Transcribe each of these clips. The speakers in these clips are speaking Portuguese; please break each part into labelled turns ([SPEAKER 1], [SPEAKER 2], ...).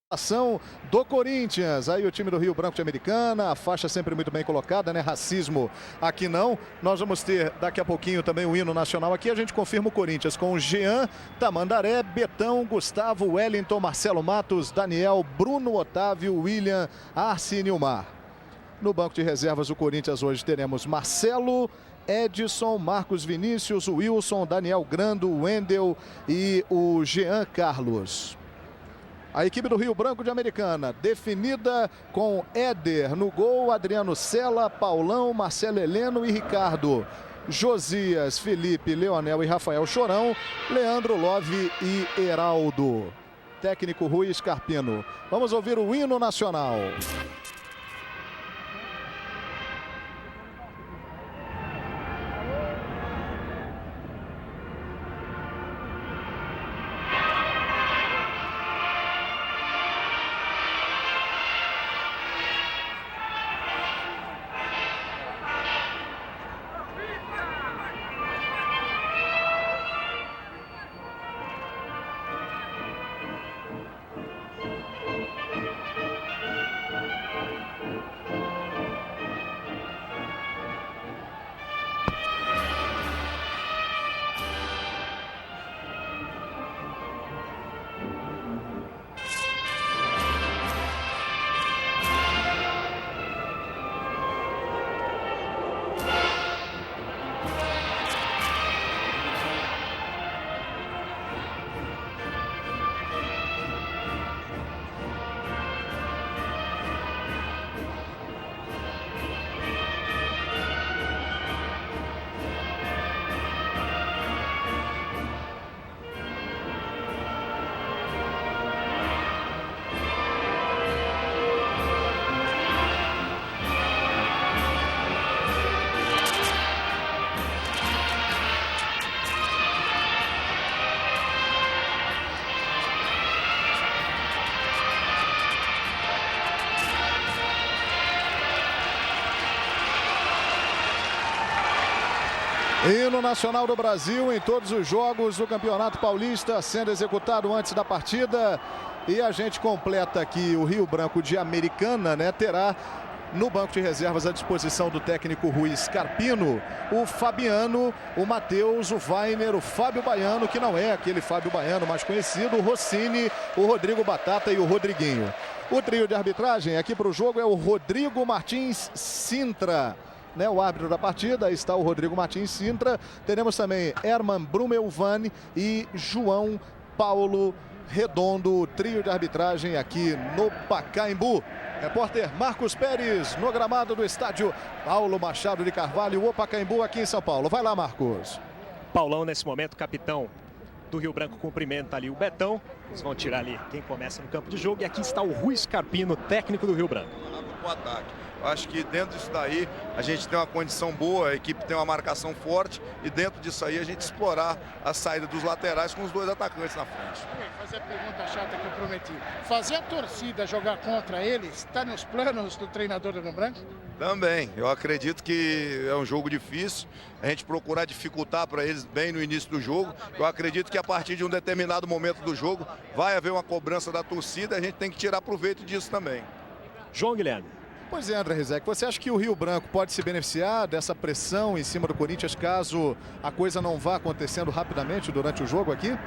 [SPEAKER 1] Ação do Corinthians, aí o time do Rio Branco de Americana, a faixa sempre muito bem colocada, né? Racismo aqui não. Nós vamos ter daqui a pouquinho também o hino nacional aqui. A gente confirma o Corinthians com o Jean, Tamandaré, Betão, Gustavo, Wellington, Marcelo Matos, Daniel, Bruno Otávio, William, Arce e Nilmar. No banco de reservas do Corinthians hoje teremos Marcelo, Edson, Marcos Vinícius, Wilson, Daniel Grando, Wendel e o Jean Carlos. A equipe do Rio Branco de Americana, definida com Éder no gol, Adriano Sela, Paulão, Marcelo Heleno e Ricardo. Josias, Felipe, Leonel e Rafael Chorão, Leandro Love e Heraldo. Técnico Rui Scarpino. Vamos ouvir o hino nacional. Hino nacional do Brasil em todos os jogos do Campeonato Paulista sendo executado antes da partida. E a gente completa aqui o Rio Branco de Americana, né? Terá no banco de reservas à disposição do técnico Rui Scarpino o Fabiano, o Matheus, o Vainer, o Fábio Baiano, que não é aquele Fábio Baiano mais conhecido, o Rossini, o Rodrigo Batata e o Rodriguinho. O trio de arbitragem aqui para o jogo é o Rodrigo Martins Sintra. Né, o árbitro da partida, aí está o Rodrigo Martins Sintra. Teremos também Herman Brumelvani e João Paulo Redondo, o trio de arbitragem aqui no Pacaembu. Repórter Marcos Pérez no gramado do estádio Paulo Machado de Carvalho, o Pacaembu aqui em São Paulo. Vai lá, Marcos.
[SPEAKER 2] Paulão, nesse momento, capitão do Rio Branco, cumprimenta ali o Betão. Eles vão tirar ali quem começa no campo de jogo. E aqui está o Rui Scarpino, técnico do Rio Branco.
[SPEAKER 3] O ataque. Eu acho que dentro disso daí a gente tem uma condição boa, a equipe tem uma marcação forte e dentro disso aí a gente explorar a saída dos laterais com os dois atacantes na frente.
[SPEAKER 4] Fazer a pergunta chata que eu prometi. Fazer a torcida jogar contra eles está nos planos do treinador do Rio Branco?
[SPEAKER 3] Também. Eu acredito que é um jogo difícil. A gente procurar dificultar para eles bem no início do jogo. Eu acredito que a partir de um determinado momento do jogo vai haver uma cobrança da torcida e a gente tem que tirar proveito disso também.
[SPEAKER 2] João Guilherme.
[SPEAKER 1] Pois é, André Rizek, você acha que o Rio Branco pode se beneficiar dessa pressão em cima do Corinthians caso a coisa não vá acontecendo rapidamente durante o jogo aqui?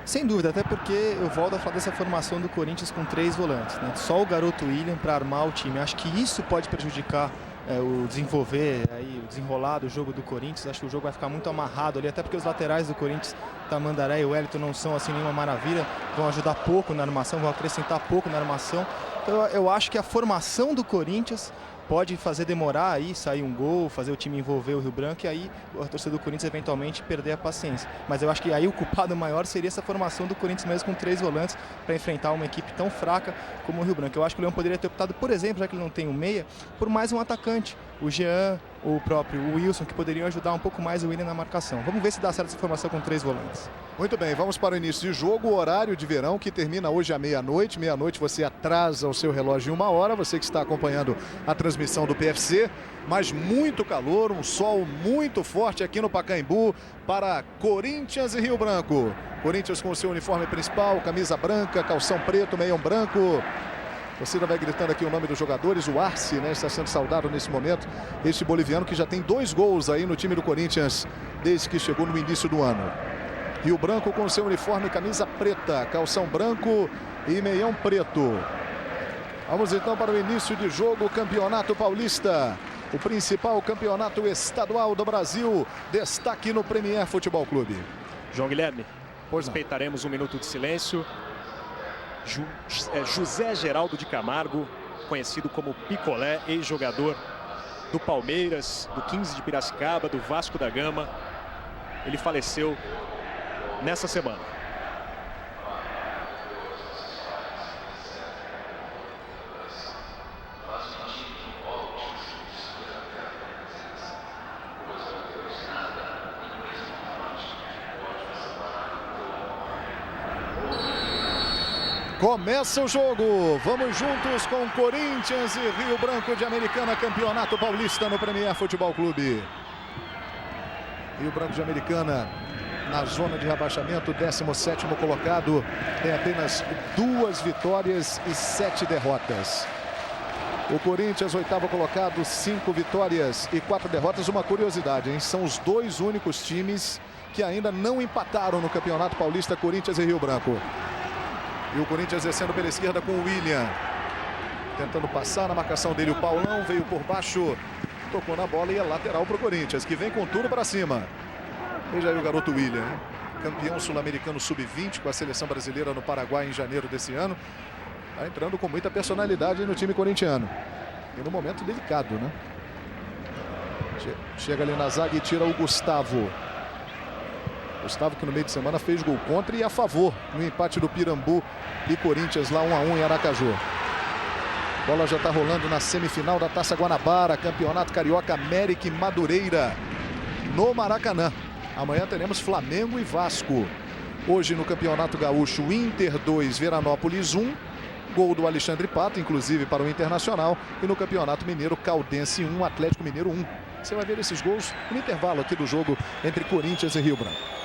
[SPEAKER 5] Sem dúvida, até porque eu volto a falar dessa formação do Corinthians com 3 volantes, né? Só o garoto William para armar o time. Acho que isso pode prejudicar o desenvolver, aí, o desenrolar do jogo do Corinthians. Acho que o jogo vai ficar muito amarrado ali, até porque os laterais do Corinthians, Tamandaré e Wellington, não são assim nenhuma maravilha, vão ajudar pouco na armação, vão acrescentar pouco na armação. Então eu acho que a formação do Corinthians pode fazer demorar aí, sair um gol, fazer o time envolver o Rio Branco e aí a torcida do Corinthians eventualmente perder a paciência. Mas eu acho que aí o culpado maior seria essa formação do Corinthians mesmo com 3 volantes para enfrentar uma equipe tão fraca como o Rio Branco. Eu acho que o Leão poderia ter optado, por exemplo, já que ele não tem um meia, por mais um atacante. O Jean, o próprio Wilson, que poderiam ajudar um pouco mais o Willian na marcação. Vamos ver se dá certo essa formação com 3 volantes.
[SPEAKER 1] Muito bem, vamos para o início de jogo, o horário de verão que termina hoje à meia-noite. Meia-noite você atrasa o seu relógio em 1 hora, você que está acompanhando a transmissão do PFC. Mas muito calor, um sol muito forte aqui no Pacaembu para Corinthians e Rio Branco. Corinthians com o seu uniforme principal, camisa branca, calção preto, meião branco. A torcida vai gritando aqui o nome dos jogadores. O Arce, né, está sendo saudado nesse momento. Este boliviano que já tem 2 gols aí no time do Corinthians desde que chegou no início do ano. Rio Branco com o seu uniforme, camisa preta, calção branco e meião preto. Vamos então para o início de jogo, Campeonato Paulista. O principal campeonato estadual do Brasil. Destaque no Premier Futebol Clube.
[SPEAKER 2] João Guilherme,
[SPEAKER 1] Pois não.
[SPEAKER 2] respeitaremos um minuto de silêncio. José Geraldo de Camargo, conhecido como Picolé, ex-jogador do Palmeiras, do 15 de Piracicaba, do Vasco da Gama. Ele faleceu nessa semana.
[SPEAKER 1] Começa o jogo, vamos juntos com Corinthians e Rio Branco de Americana, Campeonato Paulista no Premier Futebol Clube. Rio Branco de Americana na zona de rebaixamento, 17º colocado, tem apenas 2 vitórias e 7 derrotas. O Corinthians, 8º colocado, 5 vitórias e 4 derrotas. Uma curiosidade, hein? São os 2 únicos times que ainda não empataram no Campeonato Paulista, Corinthians e Rio Branco. E o Corinthians descendo pela esquerda com o Willian. Tentando passar na marcação dele o Paulão. Veio por baixo, tocou na bola e é lateral para o Corinthians, que vem com tudo para cima. Veja aí o garoto Willian, hein? Campeão sul-americano sub-20 com a seleção brasileira no Paraguai em janeiro desse ano. Está entrando com muita personalidade no time corintiano. E no momento delicado, né? Chega ali na zaga e tira o Gustavo. Gustavo que no meio de semana fez gol contra e a favor no empate do Pirambu e Corinthians lá 1-1 em Aracaju. Bola já está rolando na semifinal da Taça Guanabara, Campeonato Carioca, América e Madureira no Maracanã. Amanhã teremos Flamengo e Vasco. Hoje no Campeonato Gaúcho, Inter 2, Veranópolis 1. Gol do Alexandre Pato, inclusive para o Internacional. E no Campeonato Mineiro, Caldense 1, Atlético Mineiro 1. Você vai ver esses gols no intervalo aqui do jogo entre Corinthians e Rio Branco.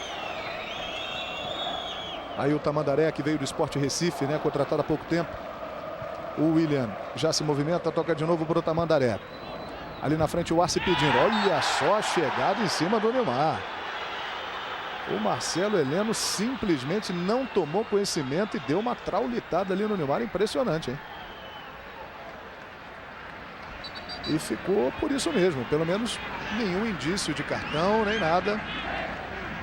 [SPEAKER 1] Aí o Tamandaré, que veio do Sport Recife, né, contratado há pouco tempo. O Willian já se movimenta, toca de novo para o Tamandaré. Ali na frente o Arce pedindo. Olha só a chegada em cima do Neymar. O Marcelo Heleno simplesmente não tomou conhecimento e deu uma traulitada ali no Neymar. Impressionante, hein? E ficou por isso mesmo. Pelo menos nenhum indício de cartão, nem nada.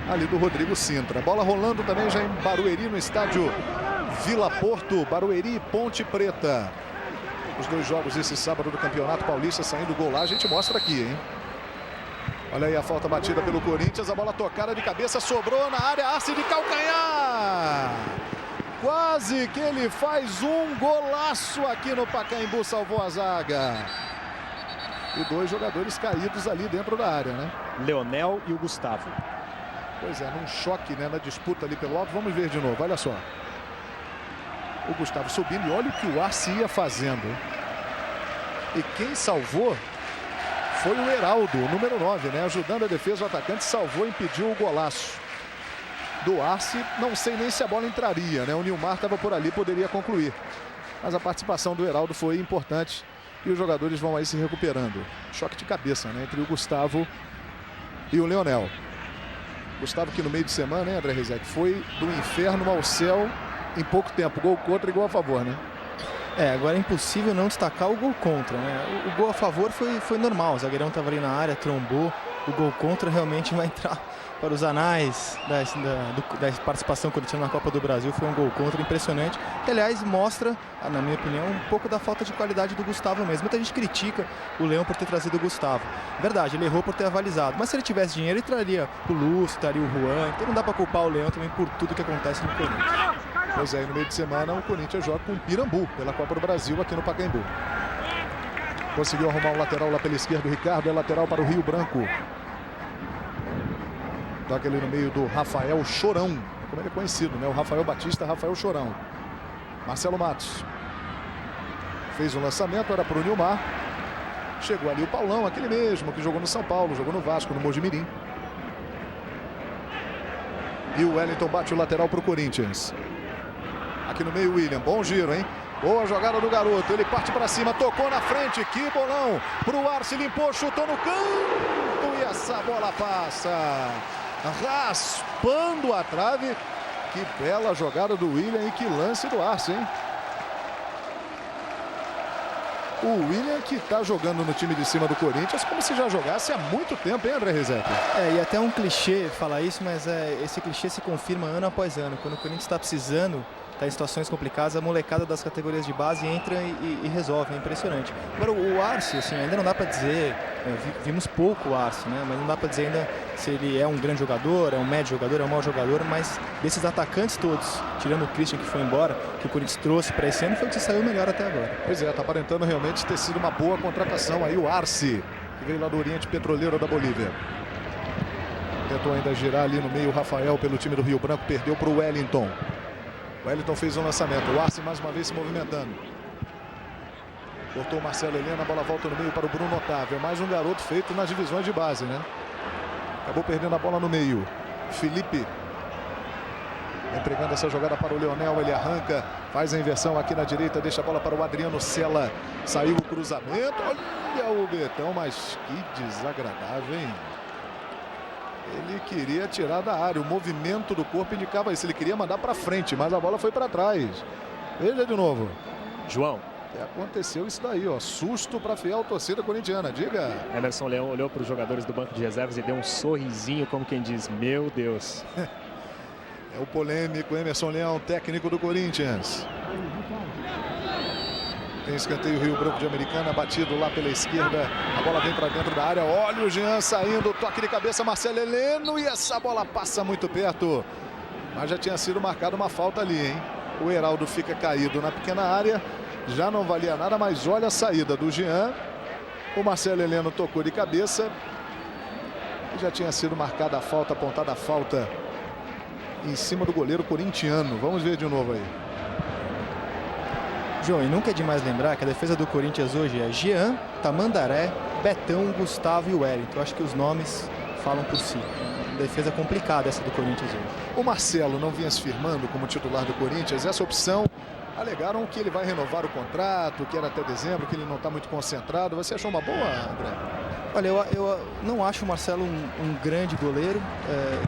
[SPEAKER 1] Ali do Rodrigo Sintra. Bola rolando também já em Barueri, no estádio Vila Porto. Barueri e Ponte Preta. Os 2 jogos esse sábado do Campeonato Paulista saindo gol lá. A gente mostra aqui, hein? Olha aí a falta batida pelo Corinthians. A bola tocada de cabeça, sobrou na área. Arce de calcanhar. Quase que ele faz um golaço aqui no Pacaembu. Salvou a zaga. E 2 jogadores caídos ali dentro da área, né?
[SPEAKER 2] Leonel e o Gustavo.
[SPEAKER 1] Pois é, num choque, né, na disputa ali pelo alto. Vamos ver de novo, olha só. O Gustavo subindo e olha o que o Arce ia fazendo. E quem salvou foi o Heraldo, o número 9, né? Ajudando a defesa, o atacante salvou e impediu o golaço do Arce. Não sei nem se a bola entraria, né? O Nilmar estava por ali, poderia concluir. Mas a participação do Heraldo foi importante e os jogadores vão aí se recuperando. Choque de cabeça, né, entre o Gustavo e o Leonel. Gustavo que no meio de semana, né, André Rizek, foi do inferno ao céu em pouco tempo. Gol contra e gol a favor, né?
[SPEAKER 5] Agora é impossível não destacar o gol contra, né? O gol a favor foi normal, o zagueirão estava ali na área, trombou. O gol contra realmente vai entrar para os anais da participação corintiana na Copa do Brasil. Foi um gol contra impressionante, que aliás mostra, na minha opinião, um pouco da falta de qualidade do Gustavo mesmo. Muita gente critica o Leão por ter trazido o Gustavo. Verdade, ele errou por ter avalizado, mas se ele tivesse dinheiro, ele traria o Lúcio, traria o Juan. Então não dá para culpar o Leão também por tudo que acontece no Corinthians.
[SPEAKER 1] Pois é, no meio de semana o Corinthians joga com o Pirambu pela Copa do Brasil aqui no Pacaembu. Conseguiu arrumar um lateral lá pela esquerda. O Ricardo é lateral para o Rio Branco. Toca ali no meio do Rafael Chorão, como ele é conhecido, né? O Rafael Batista, Rafael Chorão. Marcelo Matos fez um lançamento, era para o Nilmar. Chegou ali o Paulão, aquele mesmo que jogou no São Paulo, jogou no Vasco, no Mojimirim. E o Wellington bate o lateral para o Corinthians. Aqui no meio o William, bom giro, hein? Boa jogada do garoto, ele parte para cima, tocou na frente, que bolão. Pro Arce, limpou, chutou no canto e essa bola passa. Raspando a trave. Que bela jogada do William e que lance do Arce, hein? O William que está jogando no time de cima do Corinthians como se já jogasse há muito tempo, hein, André Rizek?
[SPEAKER 5] E até um clichê falar isso, mas esse clichê se confirma ano após ano. Quando o Corinthians está precisando, está em situações complicadas, a molecada das categorias de base entra e resolve, é impressionante. Agora o Arce, assim, ainda não dá para dizer, vimos pouco o Arce, né? Mas não dá para dizer ainda se ele é um grande jogador, é um médio jogador, é um mau jogador, mas desses atacantes todos, tirando o Christian que foi embora, que o Corinthians trouxe para esse ano, foi o que saiu melhor até agora.
[SPEAKER 1] Pois é, está aparentando realmente ter sido uma boa contratação aí o Arce, que veio lá do Oriente Petroleiro da Bolívia. Tentou ainda girar ali no meio o Rafael pelo time do Rio Branco, perdeu para o Wellington. O Wellington fez um lançamento, o Arce mais uma vez se movimentando. Cortou o Marcelo Helena, a bola volta no meio para o Bruno Otávio. Mais um garoto feito nas divisões de base, né? Acabou perdendo a bola no meio. Felipe entregando essa jogada para o Leonel, ele arranca, faz a inversão aqui na direita, deixa a bola para o Adriano Cella. Saiu o cruzamento, olha o Betão, mas que desagradável, hein? Ele queria tirar da área, o movimento do corpo indicava isso, ele queria mandar para frente, mas a bola foi para trás. Veja de novo.
[SPEAKER 2] João.
[SPEAKER 1] Aconteceu isso daí, ó, susto para a fiel torcida corintiana, diga.
[SPEAKER 2] Emerson Leão olhou para os jogadores do banco de reservas e deu um sorrisinho, como quem diz, meu Deus.
[SPEAKER 1] É o polêmico Emerson Leão, técnico do Corinthians. Tem escanteio Rio Branco de Americana, batido lá pela esquerda. A bola vem para dentro da área. Olha o Jean saindo, toque de cabeça, Marcelo Heleno. E essa bola passa muito perto. Mas já tinha sido marcada uma falta ali, hein? O Heraldo fica caído na pequena área. Já não valia nada, mas olha a saída do Jean. O Marcelo Heleno tocou de cabeça. E já tinha sido marcada a falta, apontada a falta em cima do goleiro corintiano. Vamos ver de novo aí.
[SPEAKER 5] João, e nunca é demais lembrar que a defesa do Corinthians hoje é Jean, Tamandaré, Betão, Gustavo e Wellington. Eu acho que os nomes falam por si. Defesa complicada essa do Corinthians hoje.
[SPEAKER 1] O Marcelo não vinha se firmando como titular do Corinthians. Essa opção, alegaram que ele vai renovar o contrato, que era até dezembro, que ele não está muito concentrado. Você achou uma boa, André?
[SPEAKER 5] Olha, eu não acho o Marcelo um grande goleiro,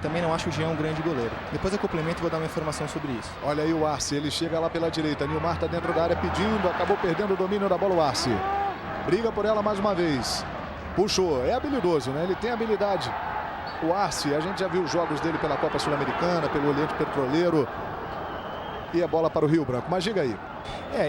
[SPEAKER 5] também não acho o Jean um grande goleiro. Depois eu complemento e vou dar uma informação sobre isso.
[SPEAKER 1] Olha aí o Arce, ele chega lá pela direita, Nilmar está dentro da área pedindo, acabou perdendo o domínio da bola o Arce. Briga por ela mais uma vez. Puxou, é habilidoso, né? Ele tem habilidade. O Arce, a gente já viu os jogos dele pela Copa Sul-Americana, pelo Oriente Petroleiro. E a bola para o Rio Branco, mas diga aí.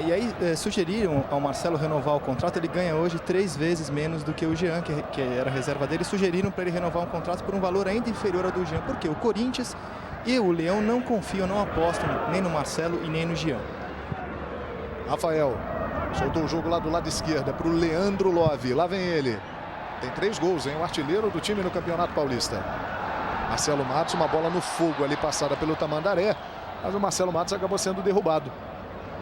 [SPEAKER 5] E aí sugeriram ao Marcelo renovar o contrato. Ele ganha hoje 3 vezes menos do que o Jean, que era a reserva dele. Sugeriram para ele renovar um contrato por um valor ainda inferior ao do Jean, porque o Corinthians e o Leão não confiam, não apostam nem no Marcelo e nem no Jean.
[SPEAKER 1] Rafael soltou o jogo lá do lado esquerdo, para o Leandro Love, lá vem ele. Tem 3 gols, hein? O artilheiro do time no Campeonato Paulista. Marcelo Matos, uma bola no fogo ali passada pelo Tamandaré, mas o Marcelo Matos acabou sendo derrubado.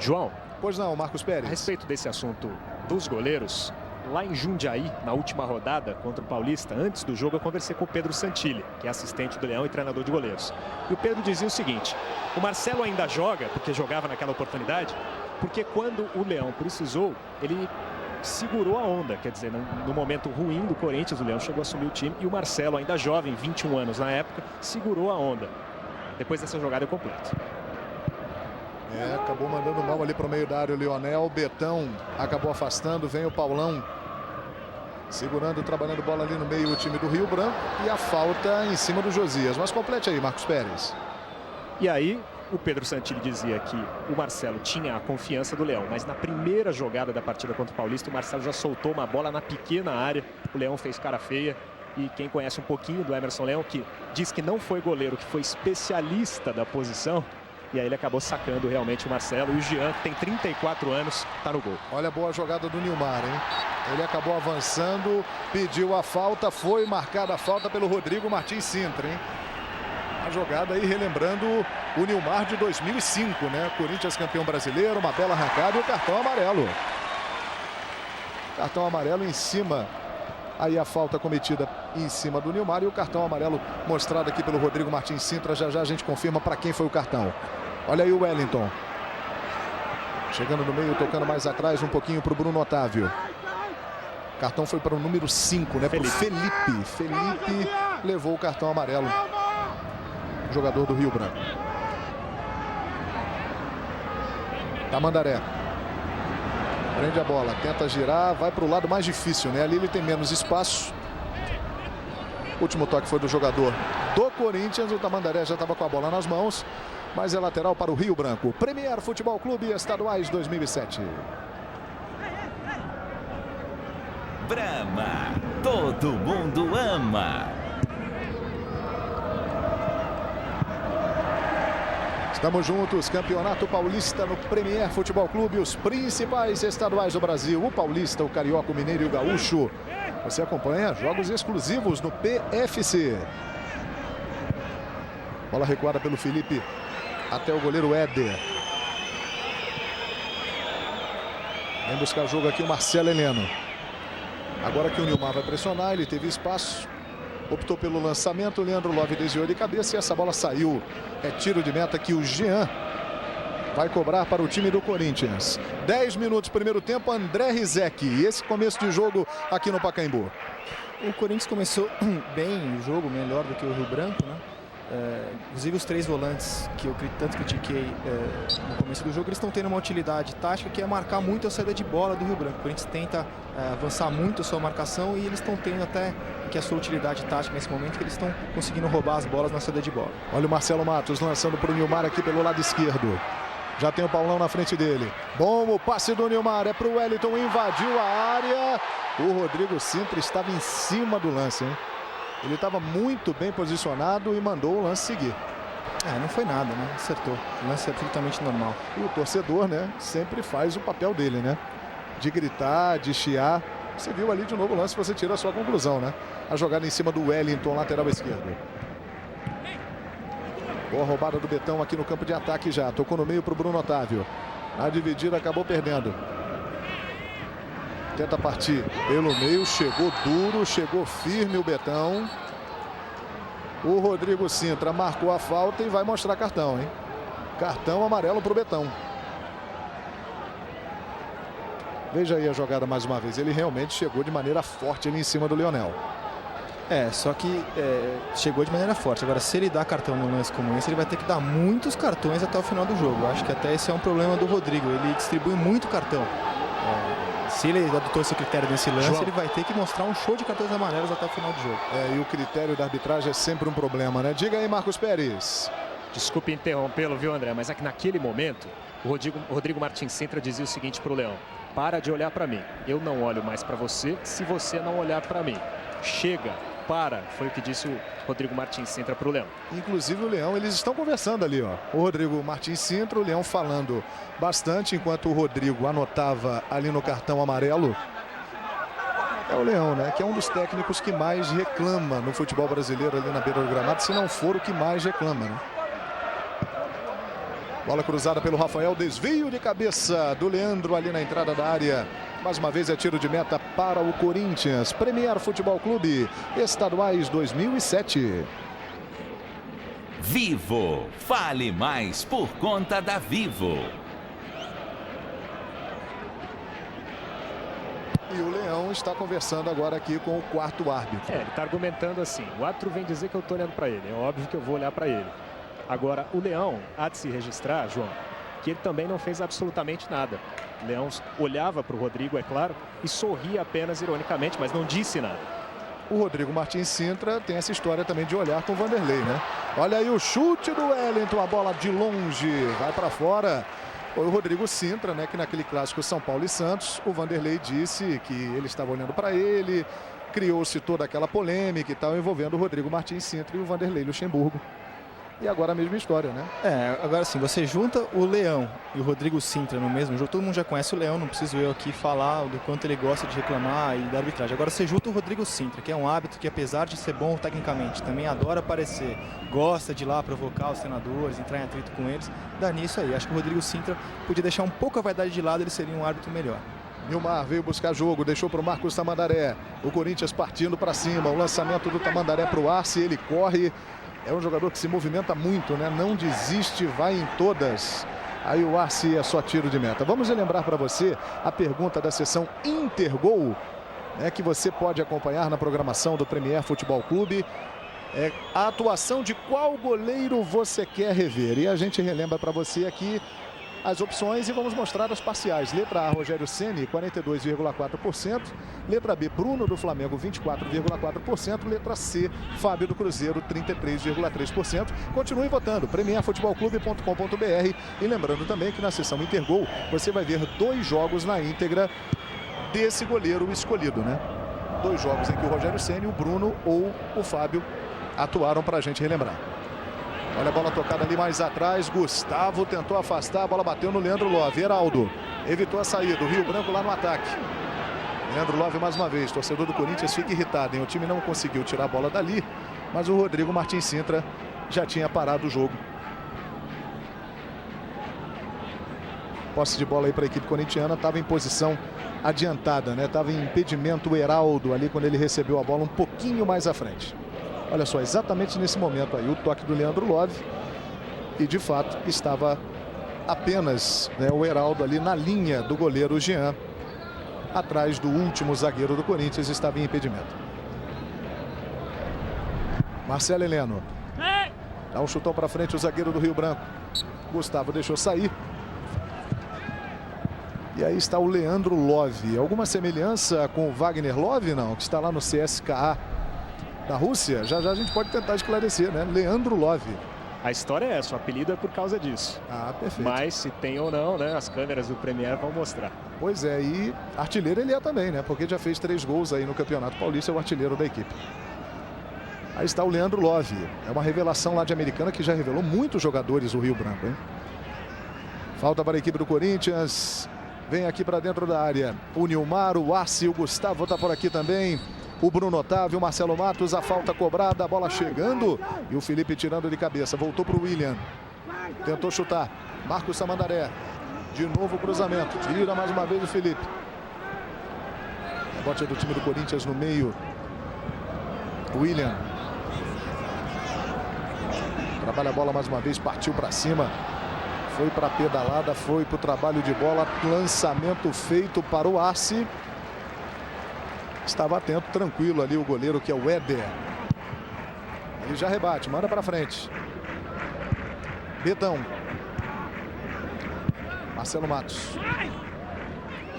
[SPEAKER 2] João.
[SPEAKER 1] Pois não, Marcos Pérez.
[SPEAKER 2] A respeito desse assunto dos goleiros, lá em Jundiaí, na última rodada contra o Paulista, antes do jogo eu conversei com o Pedro Santilli, que é assistente do Leão e treinador de goleiros. E o Pedro dizia o seguinte: o Marcelo ainda joga, porque jogava naquela oportunidade, porque quando o Leão precisou, ele segurou a onda, quer dizer, no momento ruim do Corinthians, o Leão chegou a assumir o time e o Marcelo, ainda jovem, 21 anos na época, segurou a onda. Depois dessa jogada eu completo.
[SPEAKER 1] Acabou mandando mal ali para o meio da área o Leonel. Betão acabou afastando, vem o Paulão segurando, trabalhando bola ali no meio o time do Rio Branco. E a falta em cima do Josias. Mas complete aí, Marcos Pérez.
[SPEAKER 2] E aí o Pedro Santilli dizia que o Marcelo tinha a confiança do Leão, mas na primeira jogada da partida contra o Paulista, o Marcelo já soltou uma bola na pequena área. O Leão fez cara feia. E quem conhece um pouquinho do Emerson Leão, que diz que não foi goleiro, que foi especialista da posição, e aí ele acabou sacando realmente o Marcelo. E o Jean, que tem 34 anos, está no gol.
[SPEAKER 1] Olha a boa jogada do Nilmar, hein? Ele acabou avançando, pediu a falta, foi marcada a falta pelo Rodrigo Martins Sintra, hein? A jogada aí relembrando o Nilmar de 2005, né? Corinthians campeão brasileiro, uma bela arrancada e o cartão amarelo. Cartão amarelo em cima. Aí a falta cometida em cima do Nilmar e o cartão amarelo mostrado aqui pelo Rodrigo Martins Sintra. Já já a gente confirma para quem foi o cartão. Olha aí o Wellington. Chegando no meio, tocando mais atrás um pouquinho para o Bruno Otávio. Cartão foi para o número 5, né? Para o Felipe. Felipe levou o cartão amarelo. Jogador do Rio Branco. Tamandaré. Prende a bola, tenta girar, vai para o lado mais difícil, né? Ali ele tem menos espaço. Último toque foi do jogador do Corinthians. O Tamandaré já estava com a bola nas mãos, mas é lateral para o Rio Branco. Premier Futebol Clube Estaduais 2007.
[SPEAKER 6] Brahma, todo mundo ama.
[SPEAKER 1] Estamos juntos, Campeonato Paulista no Premier Futebol Clube, os principais estaduais do Brasil, o Paulista, o Carioca, o Mineiro e o Gaúcho. Você acompanha jogos exclusivos no PFC. Bola recuada pelo Felipe até o goleiro Éder. Vem buscar jogo aqui o Marcelo Heleno. Agora que o Nilmar vai pressionar, ele teve espaço. Optou pelo lançamento, o Leandro Love desviou de cabeça e essa bola saiu. É tiro de meta que o Jean vai cobrar para o time do Corinthians. 10 minutos, primeiro tempo, André Rizek. E esse começo de jogo aqui no Pacaembu.
[SPEAKER 5] O Corinthians começou bem o jogo, melhor do que o Rio Branco, né? Inclusive os três volantes que eu tanto critiquei no começo do jogo, eles estão tendo uma utilidade tática que é marcar muito a saída de bola do Rio Branco. O Corinthians tenta avançar muito a sua marcação e eles estão tendo até que a sua utilidade tática nesse momento, que eles estão conseguindo roubar as bolas na saída de bola.
[SPEAKER 1] Olha o Marcelo Matos lançando para o Nilmar aqui pelo lado esquerdo. Já tem o Paulão na frente dele. Bom o passe do Nilmar, é para o Wellington, invadiu a área. O Rodrigo Sintra estava em cima do lance, hein? Ele estava muito bem posicionado e mandou o lance seguir.
[SPEAKER 5] Não foi nada, né? Acertou. O lance é absolutamente normal.
[SPEAKER 1] E o torcedor, né, sempre faz o papel dele, né? De gritar, de chiar. Você viu ali de novo o lance, você tira a sua conclusão, né? A jogada em cima do Wellington, lateral esquerdo. Boa roubada do Betão aqui no campo de ataque já. Tocou no meio para o Bruno Otávio. Na dividida acabou perdendo. Tenta partir pelo meio, chegou duro, chegou firme o Betão. O Rodrigo Sintra marcou a falta e vai mostrar cartão, hein? Cartão amarelo para o Betão. Veja aí a jogada mais uma vez. Ele realmente chegou de maneira forte ali em cima do Leonel.
[SPEAKER 5] Só que chegou de maneira forte. Agora, se ele dá cartão num lance como esse, ele vai ter que dar muitos cartões até o final do jogo. Eu acho que até esse é um problema do Rodrigo. Ele distribui muito cartão. Se ele adotou esse critério desse lance, João, ele vai ter que mostrar um show de cartões amarelos até o final do jogo.
[SPEAKER 1] E o critério da arbitragem é sempre um problema, né? Diga aí, Marcos Pérez.
[SPEAKER 2] Desculpe interrompê-lo, viu, André? Mas é que naquele momento, o Rodrigo Martins Sintra dizia o seguinte para o Leão: para de olhar para mim. Eu não olho mais para você se você não olhar para mim. Chega, para. Foi o que disse o Rodrigo Martins Sintra para o Leão.
[SPEAKER 1] Inclusive o Leão, eles estão conversando ali, ó. O Rodrigo Martins Sintra, o Leão falando bastante, enquanto o Rodrigo anotava ali no cartão amarelo. É o Leão, né? Que é um dos técnicos que mais reclama no futebol brasileiro ali na beira do gramado, se não for o que mais reclama, né? Bola cruzada pelo Rafael, desvio de cabeça do Leandro ali na entrada da área. Mais uma vez é tiro de meta para o Corinthians. Premier Futebol Clube Estaduais 2007.
[SPEAKER 6] Vivo, fale mais por conta da Vivo.
[SPEAKER 1] E o Leão está conversando agora aqui com o quarto árbitro.
[SPEAKER 2] Ele está argumentando assim: o árbitro vem dizer que eu estou olhando para ele. É óbvio que eu vou olhar para ele. Agora, o Leão há de se registrar, João, que ele também não fez absolutamente nada. O Leão olhava para o Rodrigo, é claro, e sorria apenas ironicamente, mas não disse nada.
[SPEAKER 1] O Rodrigo Martins Sintra tem essa história também de olhar com o Vanderlei, né? Olha aí o chute do Wellington, a bola de longe, vai para fora. Foi o Rodrigo Sintra, né, que naquele clássico São Paulo e Santos, o Vanderlei disse que ele estava olhando para ele, criou-se toda aquela polêmica e tal, envolvendo o Rodrigo Martins Sintra e o Vanderlei Luxemburgo. E agora a mesma história, né?
[SPEAKER 5] Agora sim, você junta o Leão e o Rodrigo Sintra no mesmo jogo. Todo mundo já conhece o Leão, não preciso eu aqui falar do quanto ele gosta de reclamar e da arbitragem. Agora você junta o Rodrigo Sintra, que é um árbitro que, apesar de ser bom tecnicamente, também adora aparecer, gosta de ir lá provocar os senadores, entrar em atrito com eles. Dá nisso aí. Acho que o Rodrigo Sintra podia deixar um pouco a vaidade de lado, ele seria um árbitro melhor.
[SPEAKER 1] Nilmar veio buscar jogo, deixou para o Marcos Tamandaré. O Corinthians partindo para cima. O lançamento do Tamandaré para o Arce, ele corre. É um jogador que se movimenta muito, né? Não desiste, vai em todas. Aí o Arce é só tiro de meta. Vamos lembrar para você a pergunta da sessão Intergol, né, que você pode acompanhar na programação do Premier Futebol Clube. A atuação de qual goleiro você quer rever? E a gente relembra para você aqui as opções e vamos mostrar as parciais. Letra A, Rogério Ceni, 42,4%. Letra B, Bruno do Flamengo, 24,4%. Letra C, Fábio do Cruzeiro, 33,3%. Continue votando, premierfutebolclube.com.br. E lembrando também que na seção Intergol você vai ver 2 jogos na íntegra desse goleiro escolhido, né? 2 jogos em que o Rogério Ceni, o Bruno ou o Fábio atuaram para a gente relembrar. Olha a bola tocada ali mais atrás. Gustavo tentou afastar. A bola bateu no Leandro Love. Heraldo evitou a saída. O Rio Branco lá no ataque. Leandro Love mais uma vez. Torcedor do Corinthians fica irritado, hein? O time não conseguiu tirar a bola dali. Mas o Rodrigo Martins Sintra já tinha parado o jogo. Posse de bola aí para a equipe corintiana. Estava em posição adiantada, né? Estava em impedimento o Heraldo ali quando ele recebeu a bola um pouquinho mais à frente. Olha só, exatamente nesse momento aí, o toque do Leandro Love. E de fato estava apenas, né, o Heraldo ali na linha do goleiro Jean. Atrás do último zagueiro do Corinthians, estava em impedimento. Marcelo Heleno. Dá um chutão para frente o zagueiro do Rio Branco. Gustavo deixou sair. E aí está o Leandro Love. Alguma semelhança com o Wagner Love, não? Que está lá no CSKA da Rússia? Já já a gente pode tentar esclarecer, né? Leandro Love.
[SPEAKER 2] A história é essa, o apelido é por causa disso.
[SPEAKER 1] Ah, perfeito.
[SPEAKER 2] Mas se tem ou não, né? As câmeras do Premier vão mostrar.
[SPEAKER 1] Pois é, e artilheiro ele é também, né? Porque já fez 3 gols aí no Campeonato Paulista, é o artilheiro da equipe. Aí está o Leandro Love. É uma revelação lá de Americana que já revelou muitos jogadores o Rio Branco, hein? Falta para a equipe do Corinthians. Vem aqui para dentro da área. O Nilmar, o Arce, o Gustavo está por aqui também. O Bruno Otávio, o Marcelo Matos, a falta cobrada, a bola chegando. E o Felipe tirando de cabeça. Voltou para o William. Tentou chutar. Marcos Tamandaré. De novo o cruzamento. Tira mais uma vez o Felipe. Rebote do time do Corinthians no meio. William. Trabalha a bola mais uma vez. Partiu para cima. Foi para a pedalada. Foi para o trabalho de bola. Lançamento feito para o Arce. Estava atento, tranquilo ali o goleiro, que é o Éder. Ele já rebate, manda para frente. Betão. Marcelo Matos.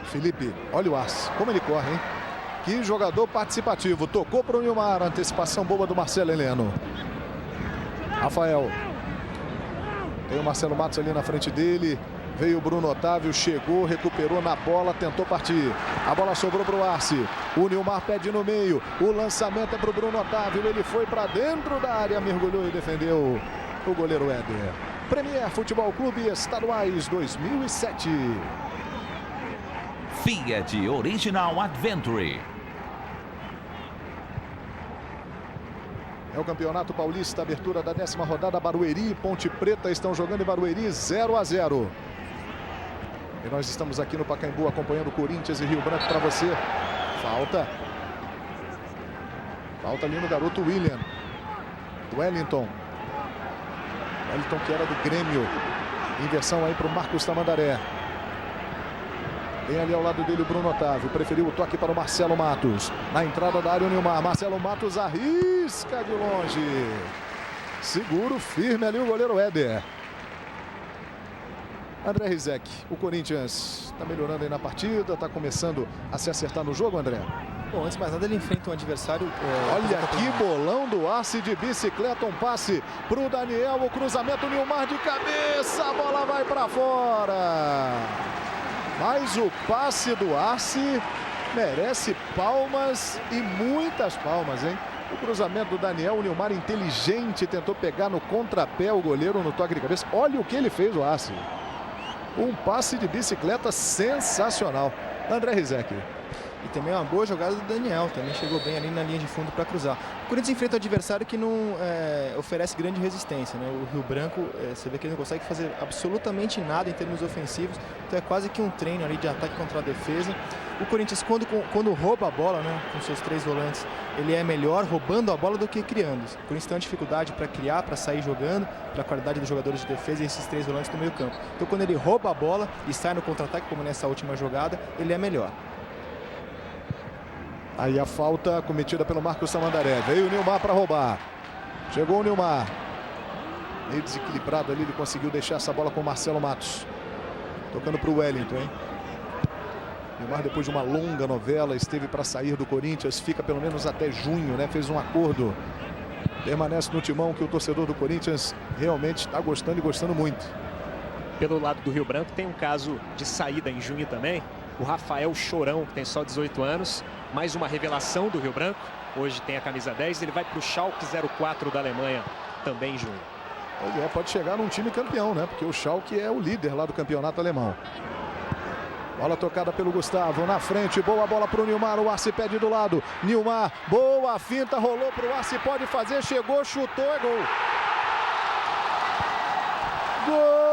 [SPEAKER 1] Felipe, olha o Arce, como ele corre, hein? Que jogador participativo. Tocou para o Nilmar, antecipação boa do Marcelo Heleno. Rafael. Tem o Marcelo Matos ali na frente dele. Veio o Bruno Otávio, chegou, recuperou na bola, tentou partir. A bola sobrou para o Arce. O Nilmar pede no meio. O lançamento é para o Bruno Otávio. Ele foi para dentro da área, mergulhou e defendeu o goleiro Éder. Premier Futebol Clube Estaduais 2007.
[SPEAKER 6] Fiat Original Adventure.
[SPEAKER 1] É o Campeonato Paulista, abertura da 10ª rodada. Barueri e Ponte Preta estão jogando em Barueri 0-0. E nós estamos aqui no Pacaembu acompanhando Corinthians e Rio Branco para você. Falta. Falta ali no garoto William. Wellington. Wellington que era do Grêmio. Inversão aí para o Marcos Tamandaré. Vem ali ao lado dele o Bruno Otávio. Preferiu o toque para o Marcelo Matos. Na entrada da área o Nilmar. Marcelo Matos arrisca de longe. Seguro, firme ali o goleiro Éder. André Rizek, o Corinthians está melhorando aí na partida, está começando a se acertar no jogo, André.
[SPEAKER 5] Bom, antes de mais nada, ele enfrenta um adversário...
[SPEAKER 1] Olha que bolão do Arce de bicicleta, um passe para o Daniel, o cruzamento, Nilmar de cabeça, a bola vai para fora. Mas o passe do Arce merece palmas e muitas palmas, hein? O cruzamento do Daniel, o Nilmar inteligente, tentou pegar no contrapé o goleiro no toque de cabeça. Olha o que ele fez, o Arce. Um passe de bicicleta sensacional. André Rizek.
[SPEAKER 5] E também uma boa jogada do Daniel, também chegou bem ali na linha de fundo para cruzar. O Corinthians enfrenta um adversário que não oferece grande resistência, né? O Rio Branco, você vê que ele não consegue fazer absolutamente nada em termos ofensivos, então é quase que um treino ali de ataque contra a defesa. O Corinthians, quando rouba a bola, né, com seus 3 volantes, ele é melhor roubando a bola do que criando. O Corinthians tem uma dificuldade para criar, para sair jogando, pela qualidade dos jogadores de defesa e esses 3 volantes no meio campo. Então quando ele rouba a bola e sai no contra-ataque, como nessa última jogada, ele é melhor.
[SPEAKER 1] Aí a falta cometida pelo Marcos Samandaré. Veio o Nilmar para roubar. Chegou o Nilmar. Meio desequilibrado ali, ele conseguiu deixar essa bola com o Marcelo Matos. Tocando para o Wellington, hein? Nilmar, depois de uma longa novela, esteve para sair do Corinthians. Fica pelo menos até junho, né? Fez um acordo. Permanece no timão, que o torcedor do Corinthians realmente está gostando e gostando muito.
[SPEAKER 2] Pelo lado do Rio Branco tem um caso de saída em junho também. O Rafael Chorão, que tem só 18 anos, mais uma revelação do Rio Branco. Hoje tem a camisa 10, ele vai para o Schalke 04 da Alemanha, também em junho.
[SPEAKER 1] Pode chegar num time campeão, né? Porque o Schalke é o líder lá do campeonato alemão. Bola tocada pelo Gustavo, na frente, boa bola para o Nilmar, o Arce pede do lado. Nilmar, boa finta, rolou para o Arce, pode fazer, chegou, chutou, é gol. Gol!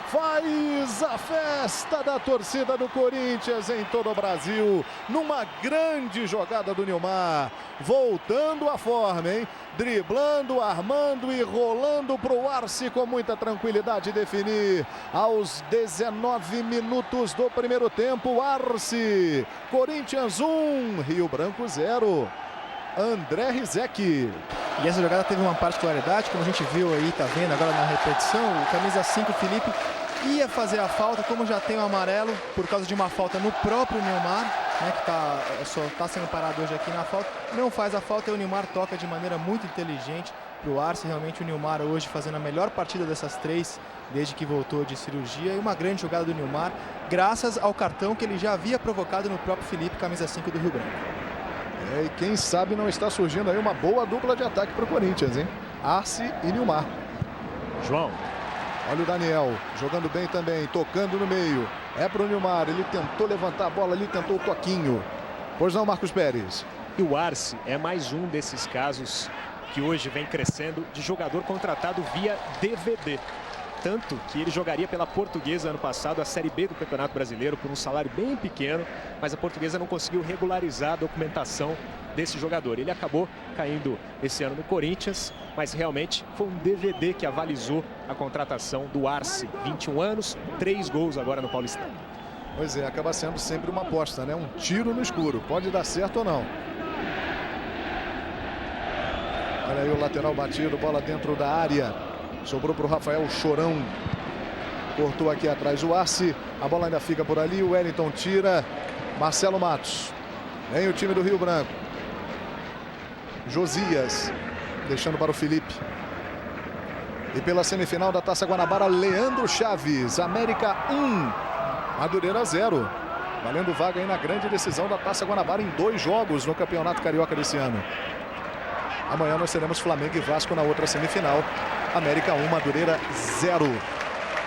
[SPEAKER 1] Faz a festa da torcida do Corinthians em todo o Brasil, numa grande jogada do Nilmar, voltando à forma, hein? Driblando, armando e rolando para o Arce com muita tranquilidade definir. Aos 19 minutos do primeiro tempo, Arce, Corinthians 1, Rio Branco 0. André Rizek.
[SPEAKER 5] E essa jogada teve uma particularidade, como a gente viu aí, tá vendo agora na repetição, o camisa 5, Felipe, ia fazer a falta, como já tem o amarelo, por causa de uma falta no próprio Nilmar, né, que só está sendo parado hoje aqui na falta, não faz a falta e o Nilmar toca de maneira muito inteligente para o Arce. Realmente o Nilmar hoje fazendo a melhor partida dessas 3, desde que voltou de cirurgia, e uma grande jogada do Nilmar, graças ao cartão que ele já havia provocado no próprio Felipe, camisa 5 do Rio Branco.
[SPEAKER 1] E quem sabe não está surgindo aí uma boa dupla de ataque para o Corinthians, hein? Arce e Nilmar.
[SPEAKER 2] João.
[SPEAKER 1] Olha o Daniel, jogando bem também, tocando no meio. É para o Nilmar, ele tentou levantar a bola ali, tentou o toquinho. Pois não, Marcos Pérez.
[SPEAKER 2] E o Arce é mais um desses casos que hoje vem crescendo de jogador contratado via DVD. Tanto que ele jogaria pela Portuguesa ano passado, a Série B do Campeonato Brasileiro, por um salário bem pequeno, mas a Portuguesa não conseguiu regularizar a documentação desse jogador. Ele acabou caindo esse ano no Corinthians, mas realmente foi um DVD que avalizou a contratação do Arce. 21 anos, 3 gols agora no Paulistão.
[SPEAKER 1] Pois é, acaba sendo sempre uma aposta, né? Um tiro no escuro, pode dar certo ou não. Olha aí o lateral batido, bola dentro da área. Sobrou para o Rafael Chorão. Cortou aqui atrás o Arce. A bola ainda fica por ali. O Wellington tira. Marcelo Matos. Vem o time do Rio Branco. Josias. Deixando para o Felipe. E pela semifinal da Taça Guanabara, Leandro Chaves. América 1. Madureira 0. Valendo vaga aí na grande decisão da Taça Guanabara em 2 jogos no Campeonato Carioca desse ano. Amanhã nós teremos Flamengo e Vasco na outra semifinal. América 1, Madureira 0.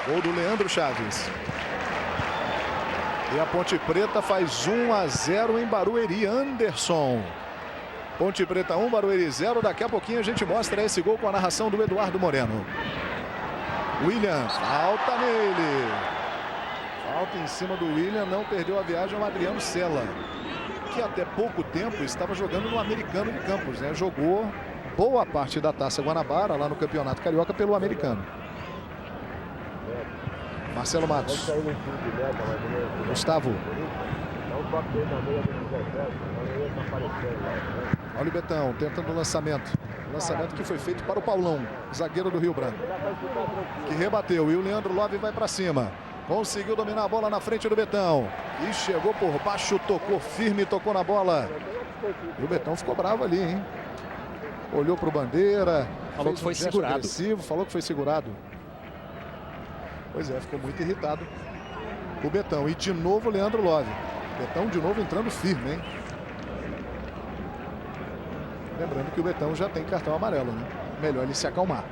[SPEAKER 1] Gol do Leandro Chaves. E a Ponte Preta faz 1-0 em Barueri. Anderson. Ponte Preta 1, Barueri 0. Daqui a pouquinho a gente mostra esse gol com a narração do Eduardo Moreno. William, falta nele. Falta em cima do William, não perdeu a viagem o Adriano Sela, que até pouco tempo estava jogando no Americano de Campos, né? Jogou boa parte da Taça Guanabara lá no Campeonato Carioca pelo Americano. Marcelo Matos. Gustavo. Olha o Betão tentando o lançamento. Lançamento que foi feito para o Paulão, zagueiro do Rio Branco, que rebateu. E o Leandro Love vai para cima. Conseguiu dominar a bola na frente do Betão. E chegou por baixo, tocou firme, tocou na bola. E o Betão ficou bravo ali, hein? Olhou para o Bandeira.
[SPEAKER 2] Falou que foi segurado.
[SPEAKER 1] Falou que foi segurado. Pois é, ficou muito irritado o Betão. E de novo o Leandro Love. Betão de novo entrando firme, hein? Lembrando que o Betão já tem cartão amarelo, né? Melhor ele se acalmar.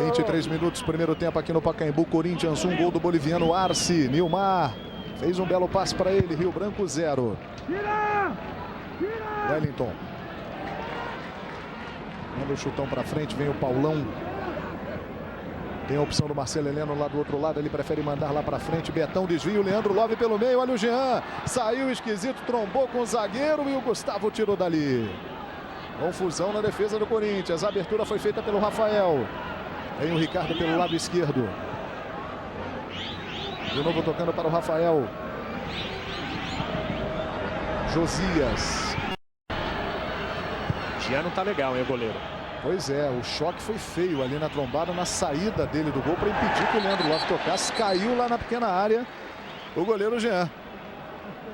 [SPEAKER 1] 23 minutos, primeiro tempo aqui no Pacaembu. Corinthians 1, gol do boliviano Arce. Nilmar fez um belo passe para ele. Rio Branco 0. Wellington. Manda o chutão para frente, vem o Paulão. Tem a opção do Marcelo Heleno lá do outro lado, ele prefere mandar lá para frente. Betão desvia, o Leandro Love pelo meio, olha o Jean. Saiu esquisito, trombou com o zagueiro e o Gustavo tirou dali. Confusão na defesa do Corinthians, a abertura foi feita pelo Rafael. Tem o Ricardo pelo lado esquerdo. De novo tocando para o Rafael. Josias.
[SPEAKER 2] Jean não tá legal, hein, goleiro?
[SPEAKER 1] Pois é, o choque foi feio ali na trombada, na saída dele do gol para impedir que o Leandro Love tocasse. Caiu lá na pequena área o goleiro Jean.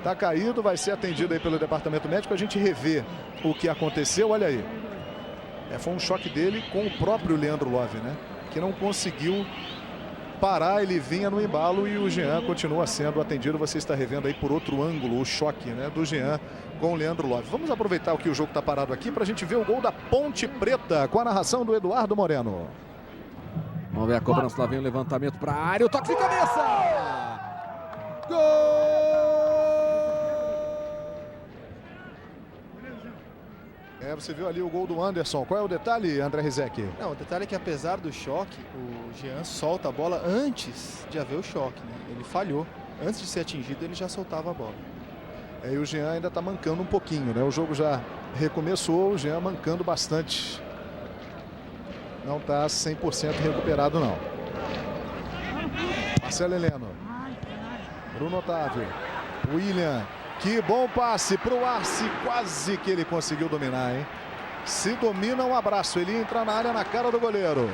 [SPEAKER 1] Tá caído, vai ser atendido aí pelo departamento médico. A gente revê o que aconteceu, olha aí. Foi um choque dele com o próprio Leandro Love, né? Que não conseguiu parar, ele vinha no embalo e o Jean continua sendo atendido. Você está revendo aí por outro ângulo o choque, né, do Jean com o Leandro Love. Vamos aproveitar que o jogo está parado aqui para a gente ver o gol da Ponte Preta com a narração do Eduardo Moreno.
[SPEAKER 7] Vamos ver a cobrança, lá vem o levantamento para a área, o toque de cabeça! Gol!
[SPEAKER 1] Você viu ali o gol do Anderson. Qual é o detalhe, André Rizek?
[SPEAKER 5] Não, o detalhe é que apesar do choque, o Jean solta a bola antes de haver o choque, né? Ele falhou. Antes de ser atingido, ele já soltava a bola.
[SPEAKER 1] E o Jean ainda está mancando um pouquinho, né? O jogo já recomeçou, o Jean mancando bastante. Não está 100% recuperado, não. Marcelo Heleno. Bruno Otávio. William. Que bom passe para o Arce. Quase que ele conseguiu dominar, hein? Se domina, um abraço. Ele entra na área na cara do goleiro.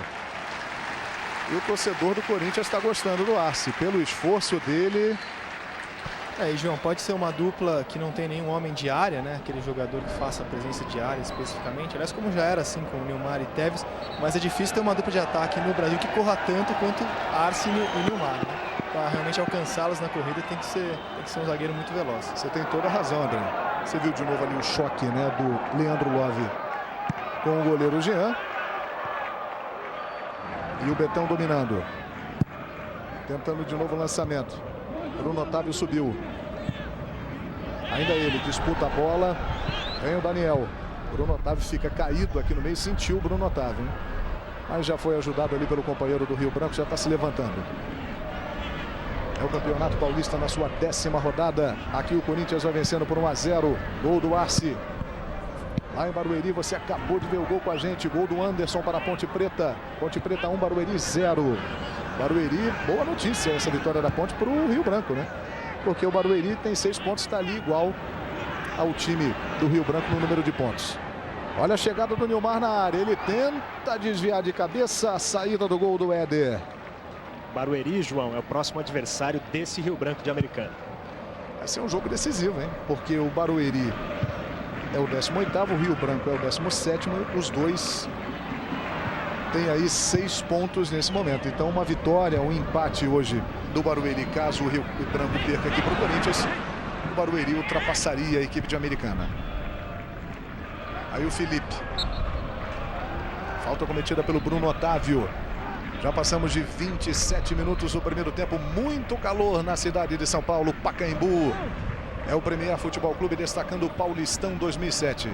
[SPEAKER 1] E o torcedor do Corinthians está gostando do Arce. Pelo esforço dele.
[SPEAKER 5] E João, pode ser uma dupla que não tem nenhum homem de área, né? Aquele jogador que faça a presença de área especificamente. Aliás, como já era assim com o Nilmar e Tevez. Mas é difícil ter uma dupla de ataque no Brasil que corra tanto quanto Arce e Nilmar, né? Para realmente alcançá-los na corrida tem que ser um zagueiro muito veloz.
[SPEAKER 1] Você tem toda a razão, André. Você viu de novo ali o choque, né, do Leandro Love com o goleiro Jean. E o Betão dominando. Tentando de novo o lançamento. Bruno Otávio subiu. Ainda ele disputa a bola. Vem o Daniel. Bruno Otávio fica caído aqui no meio. Sentiu o Bruno Otávio, hein? Mas já foi ajudado ali pelo companheiro do Rio Branco. Já está se levantando. É o Campeonato Paulista na sua 10ª rodada. Aqui o Corinthians vai vencendo por 1-0. Gol do Arce. Lá em Barueri, você acabou de ver o gol com a gente. Gol do Anderson para a Ponte Preta. Ponte Preta 1, Barueri 0. Barueri, boa notícia essa vitória da Ponte para o Rio Branco, né? Porque o Barueri tem 6 pontos, está ali igual ao time do Rio Branco no número de pontos. Olha a chegada do Nilmar na área. Ele tenta desviar de cabeça a saída do gol do Éder.
[SPEAKER 2] Barueri, João, é o próximo adversário desse Rio Branco de Americana.
[SPEAKER 1] Vai ser um jogo decisivo, hein? Porque o Barueri é o 18º, o Rio Branco é o 17º. Os dois têm aí 6 pontos nesse momento. Então uma vitória, um empate hoje do Barueri, caso o Rio Branco perca aqui para o Corinthians, o Barueri ultrapassaria a equipe de Americana. Aí o Felipe. Falta cometida pelo Bruno Otávio. Já passamos de 27 minutos do primeiro tempo. Muito calor na cidade de São Paulo, Pacaembu. É o Premier Futebol Clube destacando o Paulistão 2007.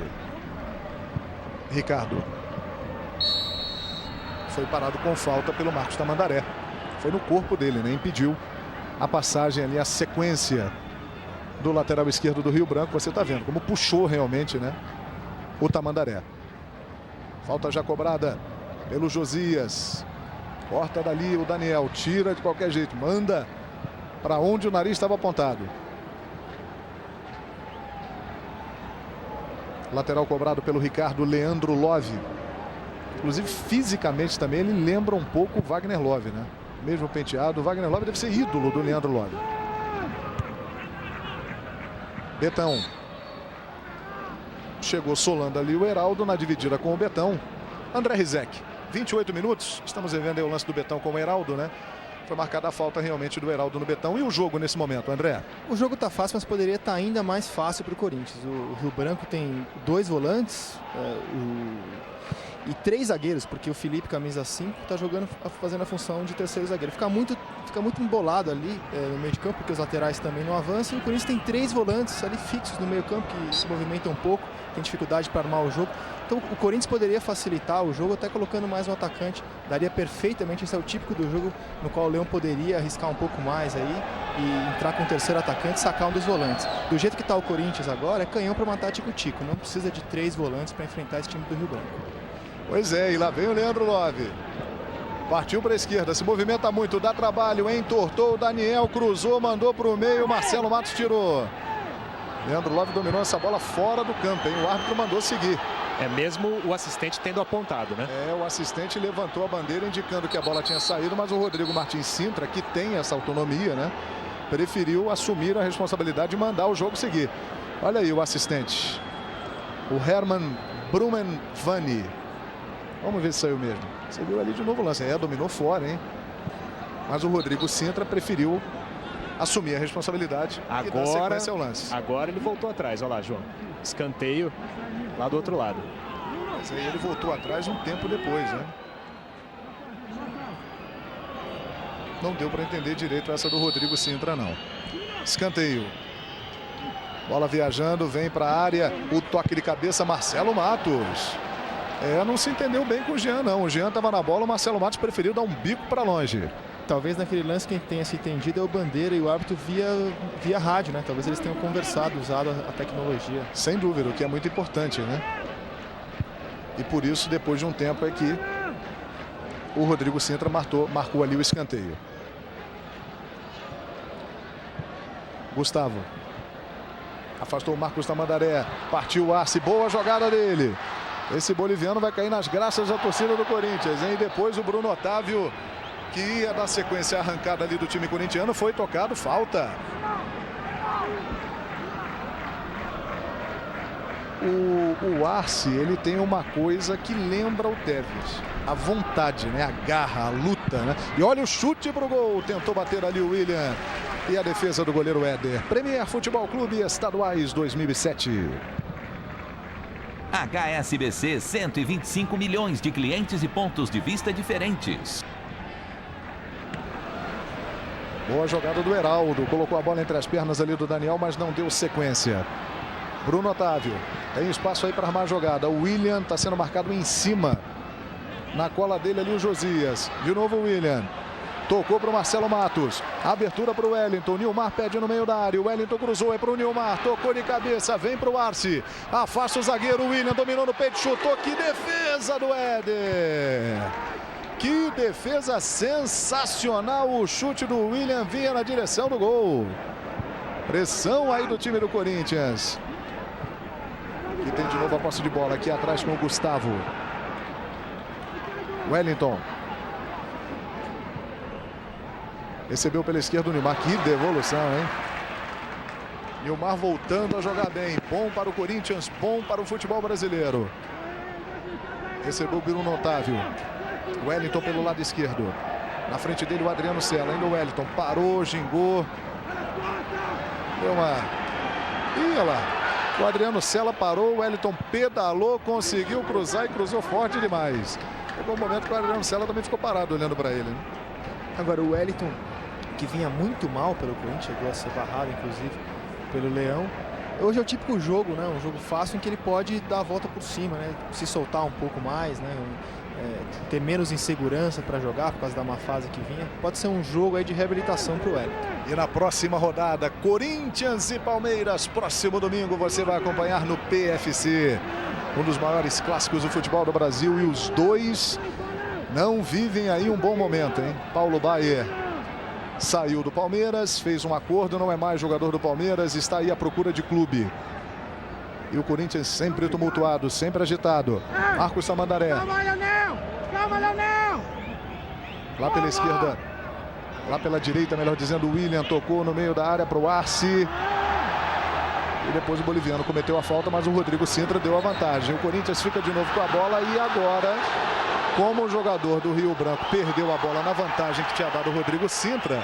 [SPEAKER 1] Ricardo. Foi parado com falta pelo Marcos Tamandaré. Foi no corpo dele, né? Impediu a passagem ali, a sequência do lateral esquerdo do Rio Branco. Você está vendo como puxou realmente, né? O Tamandaré. Falta já cobrada pelo Josias. Corta dali o Daniel, tira de qualquer jeito, manda para onde o nariz estava apontado. Lateral cobrado pelo Ricardo, Leandro Love. Inclusive fisicamente também ele lembra um pouco o Wagner Love, né? Mesmo penteado, o Wagner Love deve ser ídolo do Leandro Love. Betão. Chegou solando ali o Heraldo na dividida com o Betão. André Rizek. 28 minutos, estamos vendo aí o lance do Betão com o Heraldo, né? Foi marcada a falta realmente do Heraldo no Betão. E o jogo nesse momento, André?
[SPEAKER 5] O jogo tá fácil, mas poderia estar ainda mais fácil para o Corinthians. O Rio Branco tem 2 volantes e 3 zagueiros, porque o Felipe, camisa 5, está fazendo a função de terceiro zagueiro. Fica muito embolado ali no meio de campo, porque os laterais também não avançam. E o Corinthians tem 3 volantes ali fixos no meio campo, que se movimentam um pouco, tem dificuldade para armar o jogo. Então o Corinthians poderia facilitar o jogo até colocando mais um atacante. Daria perfeitamente, esse é o típico do jogo no qual o Leão poderia arriscar um pouco mais aí e entrar com o terceiro atacante e sacar um dos volantes. Do jeito que está o Corinthians agora, é canhão para matar tico-tico. Não precisa de 3 volantes para enfrentar esse time do Rio Branco.
[SPEAKER 1] Pois é, e lá vem o Leandro Love. Partiu para a esquerda, se movimenta muito, dá trabalho, entortou o Daniel, cruzou, mandou para o meio, Marcelo Matos tirou. Leandro Love dominou essa bola fora do campo, hein? O árbitro mandou seguir.
[SPEAKER 2] É mesmo o assistente tendo apontado, né?
[SPEAKER 1] O assistente levantou a bandeira indicando que a bola tinha saído, mas o Rodrigo Martins Sintra, que tem essa autonomia, né? Preferiu assumir a responsabilidade de mandar o jogo seguir. Olha aí o assistente. O Herman Brumenvani. Vamos ver se saiu mesmo. Você viu ali de novo o lance. Dominou fora, hein? Mas o Rodrigo Sintra preferiu assumir a responsabilidade e dar sequência ao lance.
[SPEAKER 2] Agora ele voltou atrás. Olha lá, João. Escanteio lá do outro lado.
[SPEAKER 1] Mas aí ele voltou atrás um tempo depois, né? Não deu para entender direito essa do Rodrigo Sintra, não. Escanteio. Bola viajando, vem para a área. O toque de cabeça, Marcelo Matos. Não se entendeu bem com o Jean, não. O Jean estava na bola, o Marcelo Matos preferiu dar um bico para longe.
[SPEAKER 5] Talvez naquele lance quem tenha se entendido é o Bandeira e o árbitro via rádio, né? Talvez eles tenham conversado, usado a tecnologia.
[SPEAKER 1] Sem dúvida, o que é muito importante, né? E por isso, depois de um tempo, é que o Rodrigo Sintra marcou ali o escanteio. Gustavo. Afastou o Marcos Tamandaré. Partiu o Arce. Boa jogada dele. Esse boliviano vai cair nas graças da torcida do Corinthians, hein? E depois o Bruno Otávio, que ia dar sequência à arrancada ali do time corintiano, foi tocado, falta. O Arce, ele tem uma coisa que lembra o Tevez. A vontade, né? A garra, a luta, né? E olha o chute pro gol. Tentou bater ali o William. E a defesa do goleiro Éder. Premier Futebol Clube Estaduais 2007.
[SPEAKER 6] HSBC, 125 milhões de clientes e pontos de vista diferentes.
[SPEAKER 1] Boa jogada do Heraldo. Colocou a bola entre as pernas ali do Daniel, mas não deu sequência. Bruno Otávio. Tem espaço aí para armar a jogada. O William está sendo marcado em cima. Na cola dele ali o Josias. De novo o William. Tocou para o Marcelo Matos. Abertura para o Wellington. O Nilmar pede no meio da área. O Wellington cruzou. É para o Nilmar. Tocou de cabeça. Vem para o Arce. Afasta o zagueiro. O William dominou no peito. Chutou. Que defesa do Éder. Que defesa sensacional. O chute do William vinha na direção do gol. Pressão aí do time do Corinthians. Que tem de novo a posse de bola aqui atrás com o Gustavo. Wellington. Recebeu pela esquerda o Nilmar. Que devolução, hein? Nilmar voltando a jogar bem. Bom para o Corinthians, bom para o futebol brasileiro. Recebeu o Bruno Otávio. Wellington pelo lado esquerdo. Na frente dele o Adriano Sela. Ainda o Wellington parou, gingou. Deu uma... Ih, olha lá. O Adriano Sela parou, o Wellington pedalou, conseguiu cruzar e cruzou forte demais. Chegou um momento que o Adriano Sela também ficou parado olhando para ele, né?
[SPEAKER 5] Agora o Wellington, que vinha muito mal pelo Corinthians, chegou a ser barrado inclusive pelo Leão. Hoje é o típico jogo, né? Um jogo fácil em que ele pode dar a volta por cima, né? Se soltar um pouco mais, né? Ter menos insegurança para jogar por causa da má fase que vinha. Pode ser um jogo aí de reabilitação para o Wellington.
[SPEAKER 1] E na próxima rodada, Corinthians e Palmeiras. Próximo domingo você vai acompanhar no PFC. Um dos maiores clássicos do futebol do Brasil. E os dois não vivem aí um bom momento, hein? Paulo Baier saiu do Palmeiras, fez um acordo, não é mais jogador do Palmeiras, está aí à procura de clube. E o Corinthians sempre tumultuado, sempre agitado. Marcos Tamandaré.
[SPEAKER 4] Calma, Leonel! Calma, Leonel!
[SPEAKER 1] Lá pela esquerda, lá pela direita, melhor dizendo, o William tocou no meio da área para o Arce. E depois o boliviano cometeu a falta, mas o Rodrigo Sintra deu a vantagem. O Corinthians fica de novo com a bola e agora Como o jogador do Rio Branco perdeu a bola na vantagem que tinha dado o Rodrigo Sintra.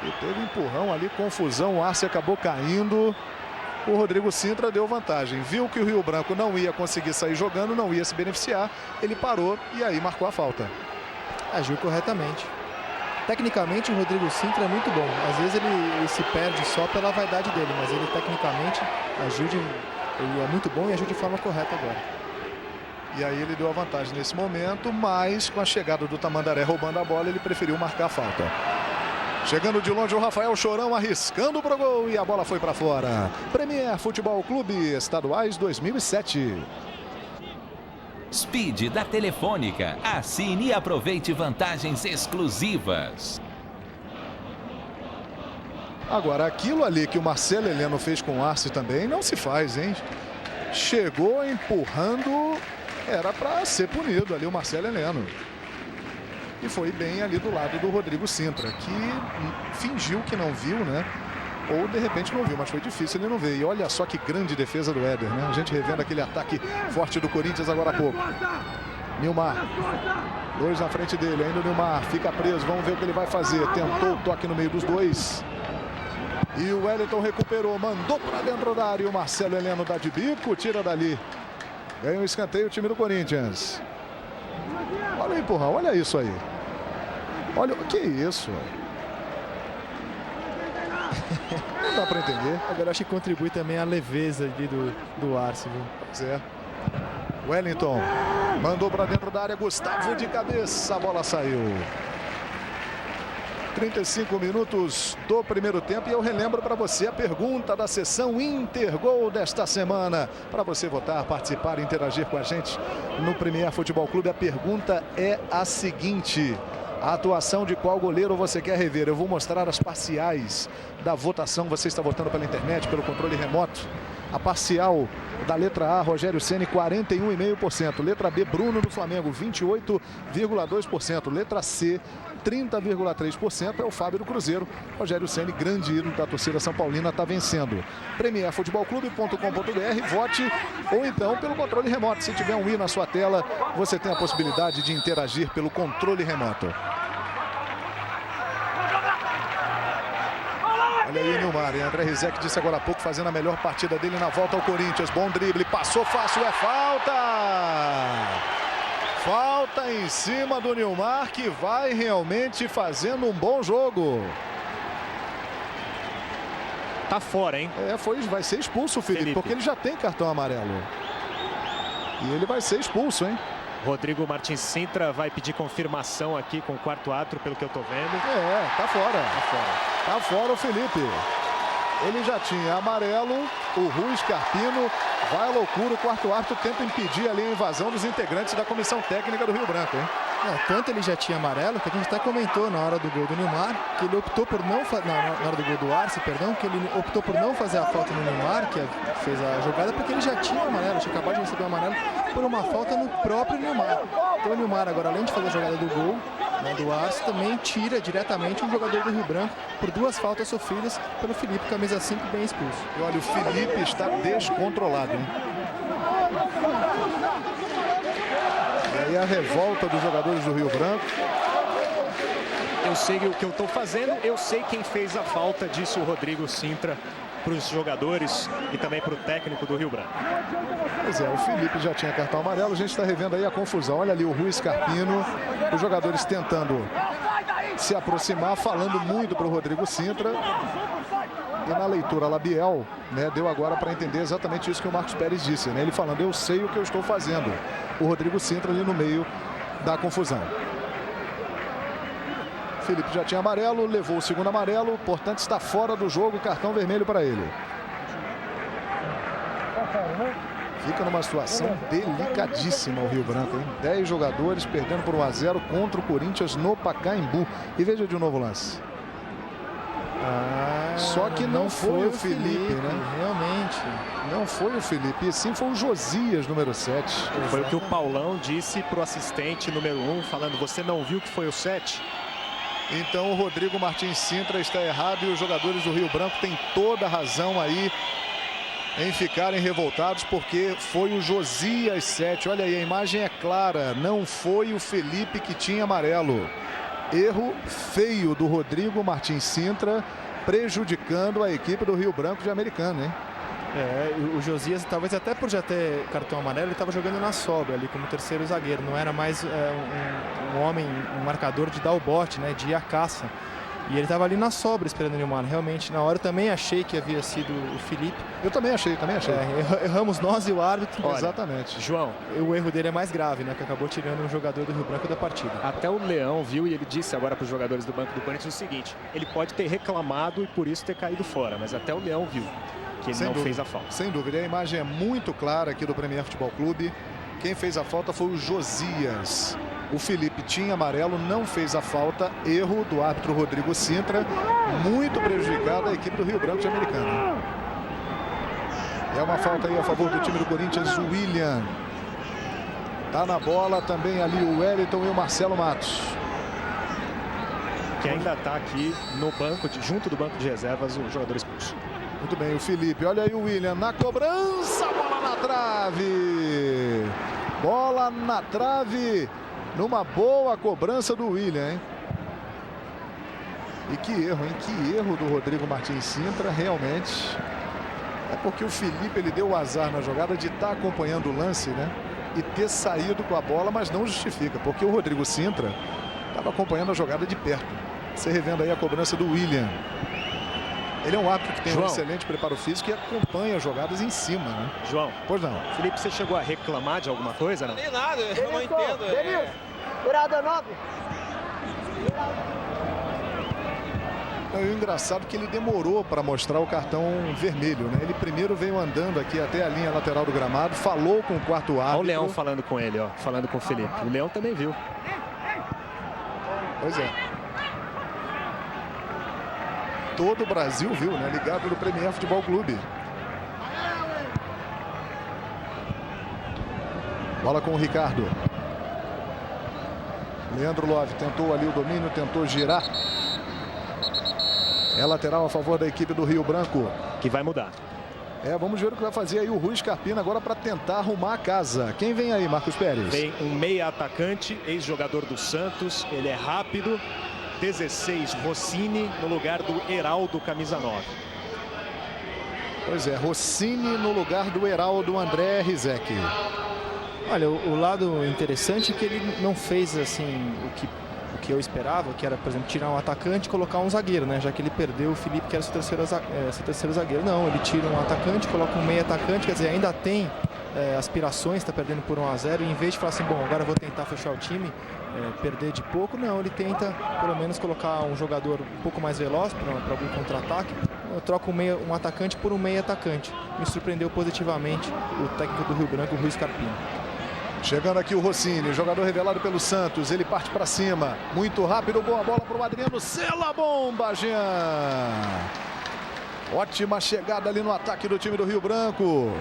[SPEAKER 1] E teve empurrão ali, confusão, o Arce acabou caindo. O Rodrigo Sintra deu vantagem. Viu que o Rio Branco não ia conseguir sair jogando, não ia se beneficiar. Ele parou e aí marcou a falta.
[SPEAKER 5] Agiu corretamente. Tecnicamente o Rodrigo Sintra é muito bom. Às vezes ele se perde só pela vaidade dele, mas ele tecnicamente ele é muito bom e agiu de forma correta agora.
[SPEAKER 1] E aí ele deu a vantagem nesse momento, mas com a chegada do Tamandaré roubando a bola, ele preferiu marcar a falta. Chegando de longe o Rafael Chorão arriscando pro gol e a bola foi para fora. Premier Futebol Clube Estaduais 2007.
[SPEAKER 6] Speed da Telefônica. Assine e aproveite vantagens exclusivas.
[SPEAKER 1] Agora, aquilo ali que o Marcelo Heleno fez com o Arce também não se faz, hein? Chegou empurrando, era para ser punido ali o Marcelo Heleno. E foi bem ali do lado do Rodrigo Sintra, que fingiu que não viu, né? Ou de repente não viu, mas foi difícil ele não ver. E olha só que grande defesa do Éder, né? A gente revendo aquele ataque forte do Corinthians agora há pouco. Nilmar, 2 na frente dele, ainda o Nilmar fica preso, vamos ver o que ele vai fazer. Tentou o toque no meio dos dois. E o Wellington recuperou, mandou para dentro da área. O Marcelo Heleno dá de bico, tira dali. Ganha um escanteio o time do Corinthians. Olha o empurrão, olha isso aí. Olha, que isso? Não dá para entender.
[SPEAKER 5] Agora acho que contribui também a leveza ali do Arce, viu?
[SPEAKER 1] Pois é. Wellington mandou para dentro da área, Gustavo de cabeça, a bola saiu. 35 minutos do primeiro tempo e eu relembro para você a pergunta da sessão Intergol desta semana. Para você votar, participar, interagir com a gente no Premier Futebol Clube, a pergunta é a seguinte: a atuação de qual goleiro você quer rever? Eu vou mostrar as parciais da votação. Você está votando pela internet, pelo controle remoto. A parcial da letra A, Rogério Ceni, 41,5%. Letra B, Bruno do Flamengo, 28,2%. Letra C, 30,3%. É o Fábio do Cruzeiro. Rogério Ceni, grande ídolo da torcida São Paulina, está vencendo. premierfutebolclube.com.br, vote ou então pelo controle remoto. Se tiver um i na sua tela, você tem a possibilidade de interagir pelo controle remoto. Olha aí o Nilmar, e André Rizek disse agora há pouco, fazendo a melhor partida dele na volta ao Corinthians. Bom drible, passou fácil, é falta! Falta em cima do Nilmar, que vai realmente fazendo um bom jogo.
[SPEAKER 2] Tá fora, hein?
[SPEAKER 1] Vai ser expulso o Felipe, porque ele já tem cartão amarelo. E ele vai ser expulso, hein?
[SPEAKER 2] Rodrigo Martins Sintra vai pedir confirmação aqui com o quarto árbitro, pelo que eu tô vendo.
[SPEAKER 1] Tá fora.
[SPEAKER 2] Tá fora.
[SPEAKER 1] Tá fora o Felipe. Ele já tinha amarelo, o Rui Scarpino vai à loucura, o quarto árbitro tenta impedir ali a invasão dos integrantes da comissão técnica do Rio Branco, hein?
[SPEAKER 5] Tanto ele já tinha amarelo, que a gente até comentou na hora do gol do Nilmar, que ele optou por não fazer, na hora do gol do Arce, perdão, que ele optou por não fazer a falta no Nilmar, que fez a jogada, porque ele já tinha amarelo, tinha acabado de receber o amarelo por uma falta no próprio Nilmar. Então o Nilmar agora, além de fazer a jogada do gol, né, do Arce, também tira diretamente um jogador do Rio Branco por 2 faltas sofridas pelo Felipe, camisa 5, bem expulso.
[SPEAKER 1] E olha, o Felipe está descontrolado, hein? E aí a revolta dos jogadores do Rio Branco.
[SPEAKER 2] Eu sei o que eu estou fazendo, eu sei quem fez a falta, disse o Rodrigo Sintra para os jogadores e também para o técnico do Rio Branco.
[SPEAKER 1] Pois é, o Felipe já tinha cartão amarelo, a gente está revendo aí a confusão. Olha ali o Rui Scarpino, os jogadores tentando se aproximar, falando muito para o Rodrigo Sintra. E na leitura labial, né, deu agora para entender exatamente isso que o Marcos Pérez disse, né? Ele falando, eu sei o que eu estou fazendo. O Rodrigo Sintra ali no meio da confusão. Felipe já tinha amarelo, levou o segundo amarelo, portanto está fora do jogo, cartão vermelho para ele. Fica numa situação delicadíssima o Rio Branco, hein? 10 jogadores perdendo por 1-0 contra o Corinthians no Pacaembu. E veja de novo o lance. Só que não foi o Felipe, né?
[SPEAKER 5] Realmente.
[SPEAKER 1] Não foi o Felipe, e sim foi o Josias, número 7.
[SPEAKER 2] Foi o que o Paulão disse para o assistente número 1, falando, você não viu que foi o 7?
[SPEAKER 1] Então o Rodrigo Martins Sintra está errado e os jogadores do Rio Branco têm toda a razão aí em ficarem revoltados, porque foi o Josias 7. Olha aí, a imagem é clara. Não foi o Felipe que tinha amarelo. Erro feio do Rodrigo Martins Sintra, prejudicando a equipe do Rio Branco de Americana, hein?
[SPEAKER 5] O Josias, talvez até por já ter cartão amarelo, ele estava jogando na sobra ali como terceiro zagueiro. Não era mais um homem, um marcador de dar o bote, né, de ir à caça. E ele estava ali na sobra esperando o Nilmar. Realmente, na hora eu também achei que havia sido o Felipe.
[SPEAKER 1] Eu também achei.
[SPEAKER 5] Erramos nós e o árbitro.
[SPEAKER 2] Olha,
[SPEAKER 1] exatamente.
[SPEAKER 2] João,
[SPEAKER 5] o erro dele é mais grave, né? Que acabou tirando um jogador do Rio Branco da partida.
[SPEAKER 2] Até o Leão viu e ele disse agora para os jogadores do banco do Corinthians o seguinte: ele pode ter reclamado e por isso ter caído fora, mas até o Leão viu que ele não fez a falta.
[SPEAKER 1] Sem dúvida. A imagem é muito clara aqui do Premier Futebol Clube. Quem fez a falta foi o Josias. O Felipe tinha amarelo, não fez a falta. Erro do árbitro Rodrigo Sintra. Muito prejudicada a equipe do Rio Branco de Americana. É uma falta aí a favor do time do Corinthians. O William. Tá na bola também ali o Wellington e o Marcelo Matos.
[SPEAKER 2] Que ainda está aqui no banco, junto do banco de reservas, o jogador expulso.
[SPEAKER 1] Muito bem, o Felipe. Olha aí o William na cobrança. Bola na trave. Bola na trave. Numa boa cobrança do William, hein? E que erro, hein? Que erro do Rodrigo Martins Sintra, realmente. É porque o Felipe, ele deu o azar na jogada de estar acompanhando o lance, né? E ter saído com a bola, mas não justifica. Porque o Rodrigo Sintra estava acompanhando a jogada de perto. Você revendo aí a cobrança do William. Ele é um árbitro que tem um excelente preparo físico e acompanha as jogadas em cima, né?
[SPEAKER 2] João.
[SPEAKER 1] Pois não.
[SPEAKER 2] Felipe, você chegou a reclamar de alguma coisa, não?
[SPEAKER 8] Não tem nada, eu não entendo.
[SPEAKER 9] Virada 9.
[SPEAKER 1] E o engraçado é que ele demorou para mostrar o cartão vermelho, né? Ele primeiro veio andando aqui até a linha lateral do gramado, falou com o quarto árbitro.
[SPEAKER 2] Olha o Leão falando com ele, ó, falando com o Felipe. O Leão também viu.
[SPEAKER 1] Pois é. Todo o Brasil viu, né? Ligado no Premier Futebol Clube. Bola com o Ricardo. Leandro Love tentou ali o domínio, tentou girar. É lateral a favor da equipe do Rio Branco.
[SPEAKER 2] Que vai mudar.
[SPEAKER 1] Vamos ver o que vai fazer aí o Rui Scarpino agora para tentar arrumar a casa. Quem vem aí, Marcos Pérez?
[SPEAKER 2] Vem um meia atacante, ex-jogador do Santos. Ele é rápido. 16, Rossini no lugar do Heraldo, camisa 9.
[SPEAKER 1] Pois é, Rossini no lugar do Heraldo, André Rizek.
[SPEAKER 5] Olha, o lado interessante é que ele não fez assim o que eu esperava, que era, por exemplo, tirar um atacante e colocar um zagueiro, né? Já que ele perdeu o Felipe, que era seu terceiro zagueiro. Não, ele tira um atacante, coloca um meio atacante, quer dizer, ainda tem aspirações, está perdendo por 1-0, e em vez de falar assim, bom, agora eu vou tentar fechar o time, perder de pouco, não, ele tenta pelo menos colocar um jogador um pouco mais veloz para algum contra-ataque. Troca um atacante por um meio atacante. Me surpreendeu positivamente o técnico do Rio Branco, o Rui Scarpino.
[SPEAKER 1] Chegando aqui o Rossini, jogador revelado pelo Santos, ele parte para cima, muito rápido, boa bola para o Adriano, sela a bomba, Jean. Ótima chegada ali no ataque do time do Rio Branco.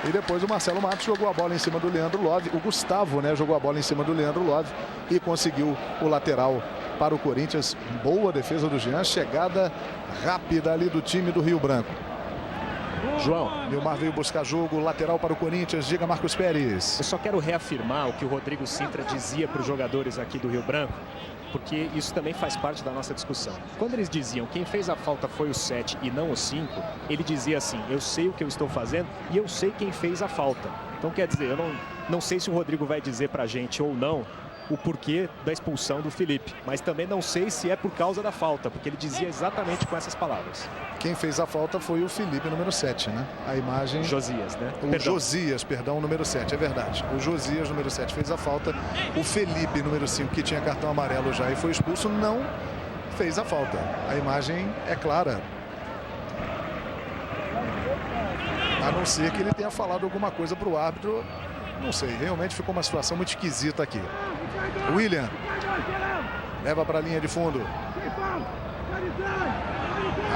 [SPEAKER 1] E depois o Marcelo Matos jogou a bola em cima do Leandro Love. O Gustavo, né, jogou a bola em cima do Leandro Love e conseguiu o lateral para o Corinthians. Boa defesa do Jean, chegada rápida ali do time do Rio Branco.
[SPEAKER 2] João.
[SPEAKER 1] Nilmar veio buscar jogo, lateral para o Corinthians. Diga, Marcos Pérez.
[SPEAKER 2] Eu só quero reafirmar o que o Rodrigo Sintra dizia para os jogadores aqui do Rio Branco, porque isso também faz parte da nossa discussão. Quando eles diziam quem fez a falta foi o 7 e não o 5, ele dizia assim, eu sei o que eu estou fazendo e eu sei quem fez a falta. Então, quer dizer, eu não sei se o Rodrigo vai dizer para a gente ou não o porquê da expulsão do Felipe, mas também não sei se é por causa da falta, porque ele dizia exatamente com essas palavras.
[SPEAKER 1] Quem fez a falta foi o Felipe, número 7, né? A imagem...
[SPEAKER 2] Josias, né?
[SPEAKER 1] Josias, perdão, número 7, é verdade. O Josias, número 7, fez a falta. O Felipe, número 5, que tinha cartão amarelo já e foi expulso, não fez a falta. A imagem é clara. A não ser que ele tenha falado alguma coisa para o árbitro. Não sei, realmente ficou uma situação muito esquisita aqui. William leva para a linha de fundo.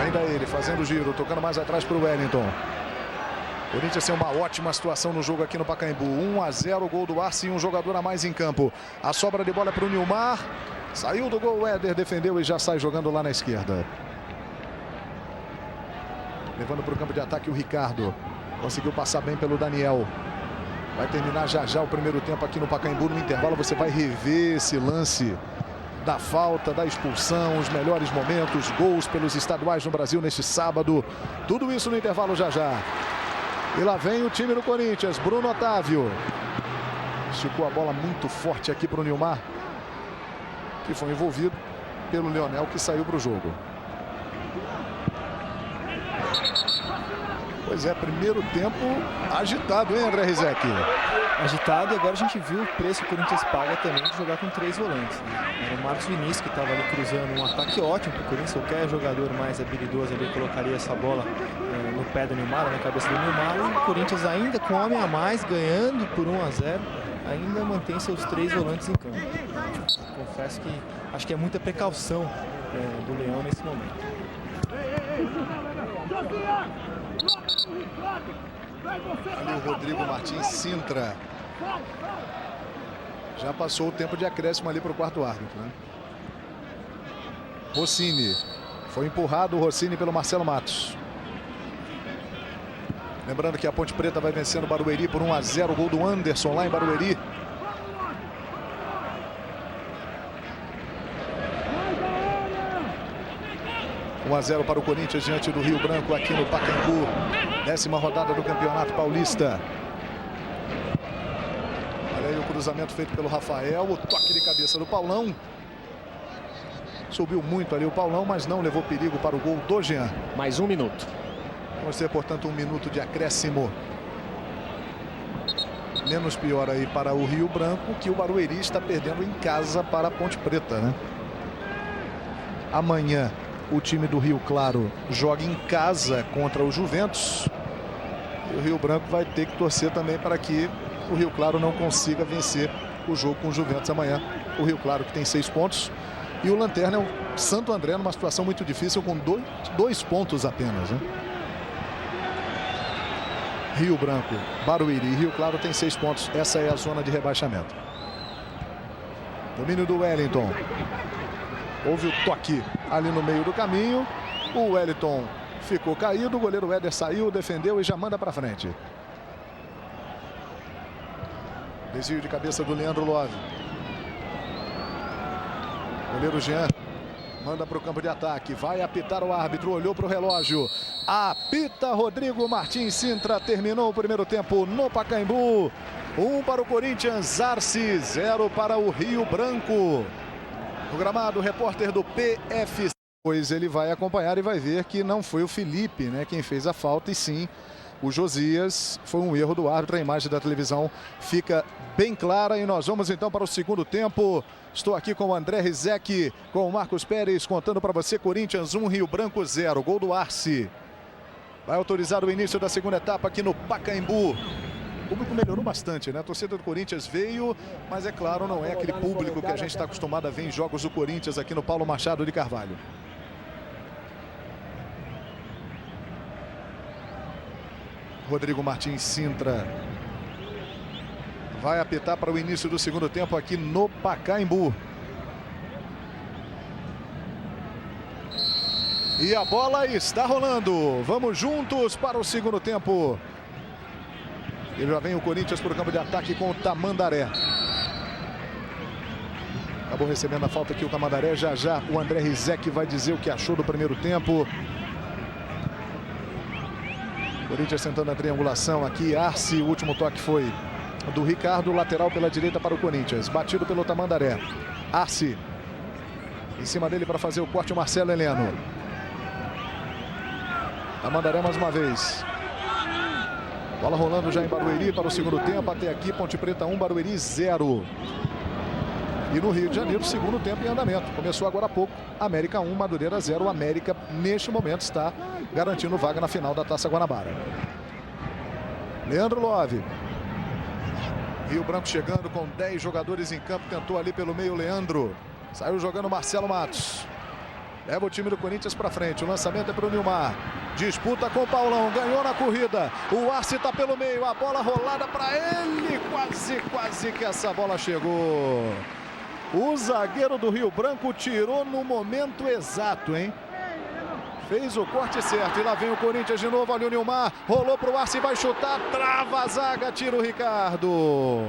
[SPEAKER 1] Ainda ele fazendo o giro, tocando mais atrás para o Wellington. Corinthians tem uma ótima situação no jogo aqui no Pacaembu. 1-0, gol do Arce e um jogador a mais em campo. A sobra de bola é para o Nilmar. Saiu do gol, o Éder defendeu e já sai jogando lá na esquerda. Levando para o campo de ataque o Ricardo. Conseguiu passar bem pelo Daniel. Vai terminar já já o primeiro tempo aqui no Pacaembu. No intervalo você vai rever esse lance da falta, da expulsão, os melhores momentos, gols pelos estaduais no Brasil neste sábado. Tudo isso no intervalo já já. E lá vem o time do Corinthians, Bruno Otávio. Esticou a bola muito forte aqui para o Nilmar, que foi envolvido pelo Leonel, que saiu para o jogo. Pois é, primeiro tempo agitado, hein, André Rizek?
[SPEAKER 5] Agitado, e agora a gente viu o preço que o Corinthians paga também de jogar com 3 volantes, né? Era o Marcos Vinícius que estava ali cruzando um ataque ótimo para o Corinthians. Qualquer jogador mais habilidoso ali colocaria essa bola no pé do Nilmar, na cabeça do Nilmar. E o Corinthians ainda com homem a mais, ganhando por 1-0, ainda mantém seus 3 volantes em campo. Confesso que acho que é muita precaução do Leão nesse momento.
[SPEAKER 1] Ali o Rodrigo Martins Sintra. Já passou o tempo de acréscimo ali para o quarto árbitro, né? Rossini. Foi empurrado o Rossini pelo Marcelo Matos. Lembrando que a Ponte Preta vai vencendo o Barueri por 1-0. O gol do Anderson lá em Barueri. Um 1-0 para o Corinthians diante do Rio Branco aqui no Pacaembu. 10ª rodada do Campeonato Paulista. Olha aí o cruzamento feito pelo Rafael. O toque de cabeça do Paulão. Subiu muito ali o Paulão, mas não levou perigo para o gol do Jean.
[SPEAKER 2] Mais 1 minuto.
[SPEAKER 1] Vamos ter, portanto, 1 minuto de acréscimo. Menos pior aí para o Rio Branco, que o Barueri está perdendo em casa para a Ponte Preta, né? Amanhã o time do Rio Claro joga em casa contra o Juventus. E o Rio Branco vai ter que torcer também para que o Rio Claro não consiga vencer o jogo com o Juventus amanhã. O Rio Claro que tem 6 pontos. E o Lanterna é o Santo André numa situação muito difícil com 2 pontos apenas, né? Rio Branco, Barueri e Rio Claro tem 6 pontos. Essa é a zona de rebaixamento. Domínio do Wellington. Houve o toque ali no meio do caminho. O Wellington ficou caído. O goleiro Éder saiu, defendeu e já manda para frente. Desvio de cabeça do Leandro Love. Goleiro Jean manda para o campo de ataque. Vai apitar o árbitro. Olhou para o relógio. Apita Rodrigo Martins Sintra. Terminou o primeiro tempo no Pacaembu. 1 para o Corinthians, Arce, 0 para o Rio Branco. No gramado, o repórter do PFC. Pois ele vai acompanhar e vai ver que não foi o Felipe, né, quem fez a falta, e sim o Josias. Foi um erro do árbitro. A imagem da televisão fica bem clara e nós vamos então para o segundo tempo. Estou aqui com o André Rizek, com o Marcos Pérez, contando para você. Corinthians 1, Rio Branco 0. Gol do Arce. Vai autorizar o início da segunda etapa aqui no Pacaembu. O público melhorou bastante, né? A torcida do Corinthians veio, mas é claro, não é aquele público que a gente está acostumado a ver em jogos do Corinthians aqui no Paulo Machado de Carvalho. Rodrigo Martins Sintra vai apitar para o início do segundo tempo aqui no Pacaembu. E a bola está rolando. Vamos juntos para o segundo tempo. E já vem o Corinthians para o campo de ataque com o Tamandaré. Acabou recebendo a falta aqui o Tamandaré. Já já o André Rizek vai dizer o que achou do primeiro tempo. Corinthians tentando a triangulação aqui. Arce, o último toque foi do Ricardo. Lateral pela direita para o Corinthians. Batido pelo Tamandaré. Arce. Em cima dele para fazer o corte o Marcelo Heleno. Tamandaré mais uma vez. Bola rolando já em Barueri para o segundo tempo. Até aqui, Ponte Preta 1, Barueri 0. E no Rio de Janeiro, segundo tempo em andamento. Começou agora há pouco. América 1, Madureira 0. O América, neste momento, está garantindo vaga na final da Taça Guanabara. Leandro Love. Rio Branco chegando com 10 jogadores em campo. Tentou ali pelo meio Leandro. Saiu jogando Marcelo Matos. Leva o time do Corinthians para frente. O lançamento é para o Nilmar. Disputa com o Paulão. Ganhou na corrida. O Arce está pelo meio. A bola rolada para ele. Quase que essa bola chegou. O zagueiro do Rio Branco tirou no momento exato, hein? Fez o corte certo e lá vem o Corinthians de novo. Olha o Nilmar, rolou pro Arce, vai chutar, trava a zaga, tira o Ricardo.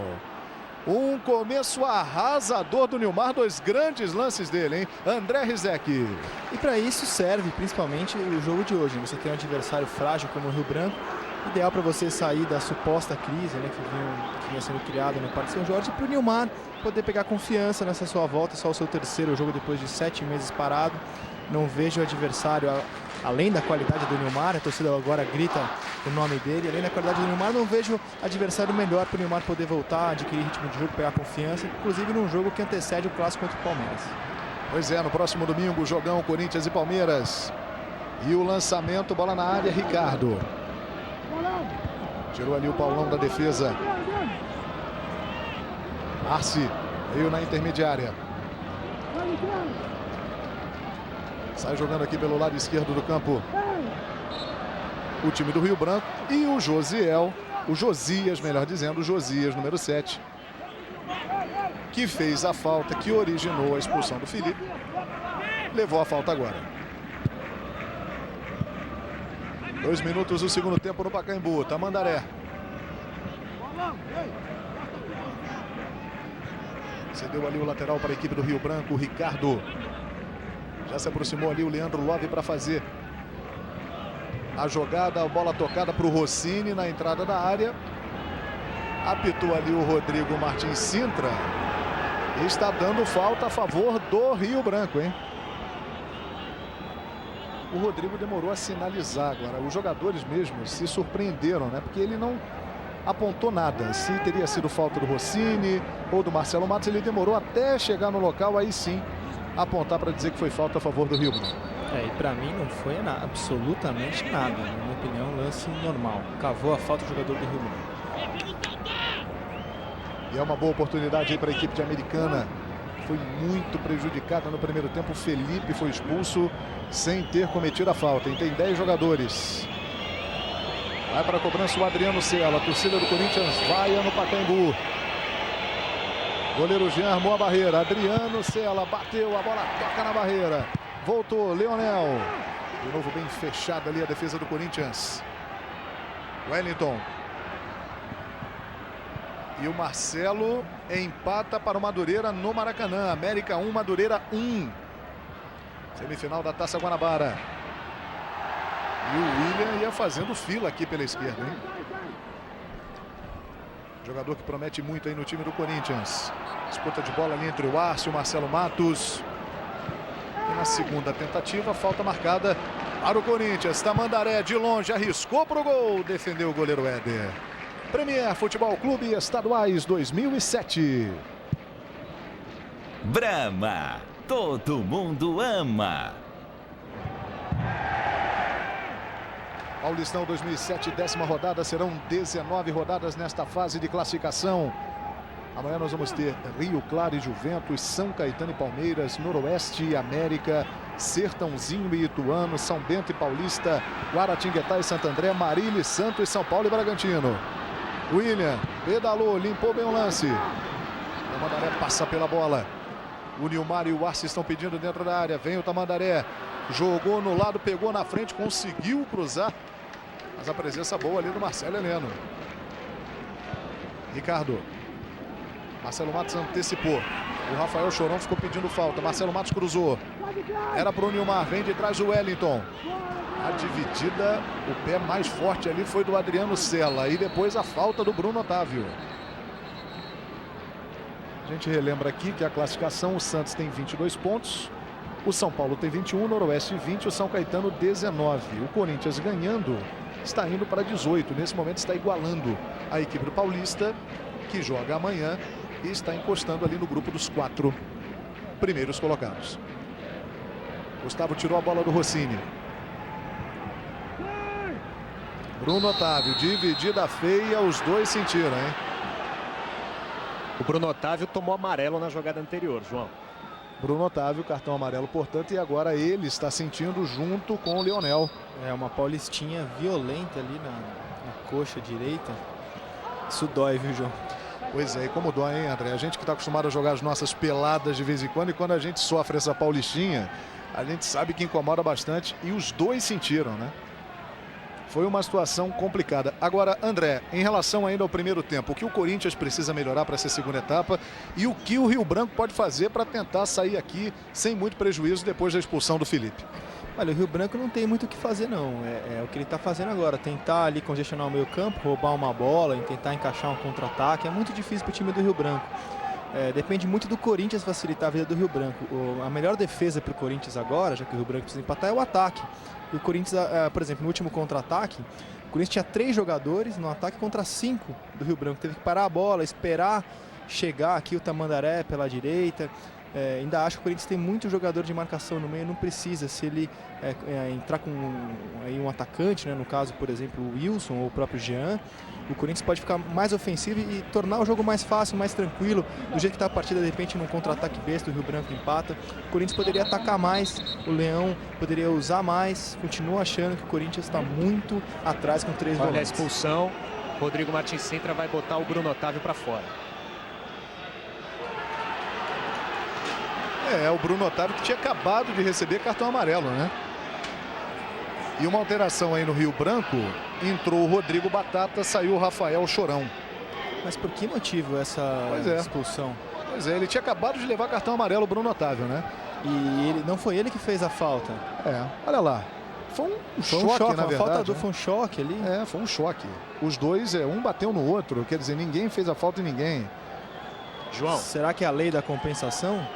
[SPEAKER 1] Um começo arrasador do Nilmar, 2 grandes lances dele, hein? André Rizek.
[SPEAKER 5] E para isso serve principalmente o jogo de hoje. Você tem um adversário frágil como o Rio Branco, ideal para você sair da suposta crise, né, que vinha sendo criada no Parque São Jorge, para o Nilmar poder pegar confiança nessa sua volta, só o seu terceiro jogo depois de 7 meses parado. Não vejo o adversário, além da qualidade do Nilmar, a torcida agora grita o nome dele, além da qualidade do Nilmar, não vejo adversário melhor para o Nilmar poder voltar, adquirir ritmo de jogo, pegar confiança, inclusive num jogo que antecede o clássico contra o Palmeiras.
[SPEAKER 1] Pois é, no próximo domingo, jogão Corinthians e Palmeiras. E o lançamento, bola na área, Ricardo. Tirou ali o Paulão da defesa. Arce veio na intermediária. Sai jogando aqui pelo lado esquerdo do campo o time do Rio Branco. E o Josiel, o Josias, melhor dizendo, o Josias, número 7, que fez a falta que originou a expulsão do Felipe. Levou a falta agora. 2 minutos do segundo tempo no Pacaembu. Tamandaré. Cedeu ali o lateral para a equipe do Rio Branco, o Ricardo. Já se aproximou ali o Leandro Love para fazer a jogada, a bola tocada para o Rossini na entrada da área. Apitou ali o Rodrigo Martins Sintra. E está dando falta a favor do Rio Branco, hein? O Rodrigo demorou a sinalizar agora. Os jogadores mesmo se surpreenderam, né? Porque ele não apontou nada. Se teria sido falta do Rossini ou do Marcelo Matos, ele demorou até chegar no local, aí sim apontar para dizer que foi falta a favor do Rio Branco.
[SPEAKER 5] E para mim não foi absolutamente nada. Na minha opinião, lance normal. Cavou a falta do jogador do Rio Branco.
[SPEAKER 1] E é uma boa oportunidade aí para a equipe de Americana. Foi muito prejudicada no primeiro tempo. O Felipe foi expulso sem ter cometido a falta. E tem 10 jogadores. Vai para a cobrança o Adriano Cela. A torcida do Corinthians vai no Pacaembu. Goleiro Jean armou a barreira. Adriano Cela bateu, a bola toca na barreira. Voltou Leonel. De novo bem fechada ali a defesa do Corinthians. Wellington. E o Marcelo empata para o Madureira no Maracanã. América 1, Madureira 1. Semifinal da Taça Guanabara. E o William ia fazendo fila aqui pela esquerda, hein? Jogador que promete muito aí no time do Corinthians. Disputa de bola ali entre o Arce e o Marcelo Matos. E na segunda tentativa, falta marcada para o Corinthians. Tamandaré de longe, arriscou para o gol. Defendeu o goleiro Éder. Premier Futebol Clube Estaduais 2007.
[SPEAKER 6] Brahma, todo mundo ama.
[SPEAKER 1] Paulistão 2007, 10ª rodada. Serão 19 rodadas nesta fase de classificação. Amanhã nós vamos ter Rio Claro e Juventus, São Caetano e Palmeiras, Noroeste e América, Sertãozinho e Ituano, São Bento e Paulista, Guaratinguetá e Santo André, Marília e Santos, São Paulo e Bragantino. William pedalou, limpou bem o lance. O Tamandaré passa pela bola. O Nilmar e o Arce estão pedindo dentro da área. Vem o Tamandaré. Jogou no lado, pegou na frente, conseguiu cruzar. Mas a presença boa ali do Marcelo Heleno. Ricardo. Marcelo Matos antecipou. O Rafael Chorão ficou pedindo falta. Marcelo Matos cruzou. Era para o Nilmar. Vem de trás o Wellington. A dividida, o pé mais forte ali foi do Adriano Cela. E depois a falta do Bruno Otávio. A gente relembra aqui que a classificação, o Santos tem 22 pontos. O São Paulo tem 21, o Noroeste 20, o São Caetano 19. O Corinthians ganhando está indo para 18. Nesse momento está igualando a equipe do Paulista, que joga amanhã e está encostando ali no grupo dos 4 primeiros colocados. Gustavo tirou a bola do Rossini. Bruno Otávio, dividida feia, os dois sentiram, hein?
[SPEAKER 2] O Bruno Otávio tomou amarelo na jogada anterior, João.
[SPEAKER 1] Bruno Otávio, cartão amarelo, portanto, e agora ele está sentindo junto com o Leonel.
[SPEAKER 5] É uma paulistinha violenta ali na coxa direita. Isso dói, viu, João?
[SPEAKER 1] Pois é, e como dói, hein, André? A gente que está acostumado a jogar as nossas peladas de vez em quando, e quando a gente sofre essa paulistinha, a gente sabe que incomoda bastante, e os dois sentiram, né? Foi uma situação complicada. Agora, André, em relação ainda ao primeiro tempo, o que o Corinthians precisa melhorar para essa segunda etapa e o que o Rio Branco pode fazer para tentar sair aqui sem muito prejuízo depois da expulsão do Felipe?
[SPEAKER 5] Olha, o Rio Branco não tem muito o que fazer, não. É o que ele está fazendo agora. Tentar ali congestionar o meio campo, roubar uma bola, tentar encaixar um contra-ataque. É muito difícil para o time do Rio Branco. Depende muito do Corinthians facilitar a vida do Rio Branco. A melhor defesa para o Corinthians agora, já que o Rio Branco precisa empatar, é o ataque. E o Corinthians, por exemplo, no último contra-ataque, o Corinthians tinha 3 jogadores no ataque contra 5 do Rio Branco. Teve que parar a bola, esperar chegar aqui o Tamandaré pela direita. Ainda acho que o Corinthians tem muito jogador de marcação no meio, não precisa. Se ele entrar com um atacante, né, no caso, por exemplo, o Wilson ou o próprio Jean, o Corinthians pode ficar mais ofensivo e tornar o jogo mais fácil, mais tranquilo. Do jeito que está a partida, de repente, num contra-ataque besta, o Rio Branco empata. O Corinthians poderia atacar mais, o Leão poderia usar mais. Continuo achando que o Corinthians está muito atrás com 3 volantes.
[SPEAKER 2] Olha a expulsão, Rodrigo Martins Sintra vai botar o Bruno Otávio para fora.
[SPEAKER 1] O Bruno Otávio que tinha acabado de receber cartão amarelo, né? E uma alteração aí no Rio Branco, entrou o Rodrigo Batata, saiu o Rafael Chorão.
[SPEAKER 5] Mas por que motivo essa expulsão?
[SPEAKER 1] Pois é, ele tinha acabado de levar cartão amarelo, o Bruno Otávio, né?
[SPEAKER 5] E não foi ele que fez a falta.
[SPEAKER 1] Olha lá. Foi um choque, na verdade.
[SPEAKER 5] A falta foi um choque ali.
[SPEAKER 1] Foi um choque. Os dois, um bateu no outro, quer dizer, ninguém fez a falta em ninguém.
[SPEAKER 2] João.
[SPEAKER 5] Será que é a lei da compensação?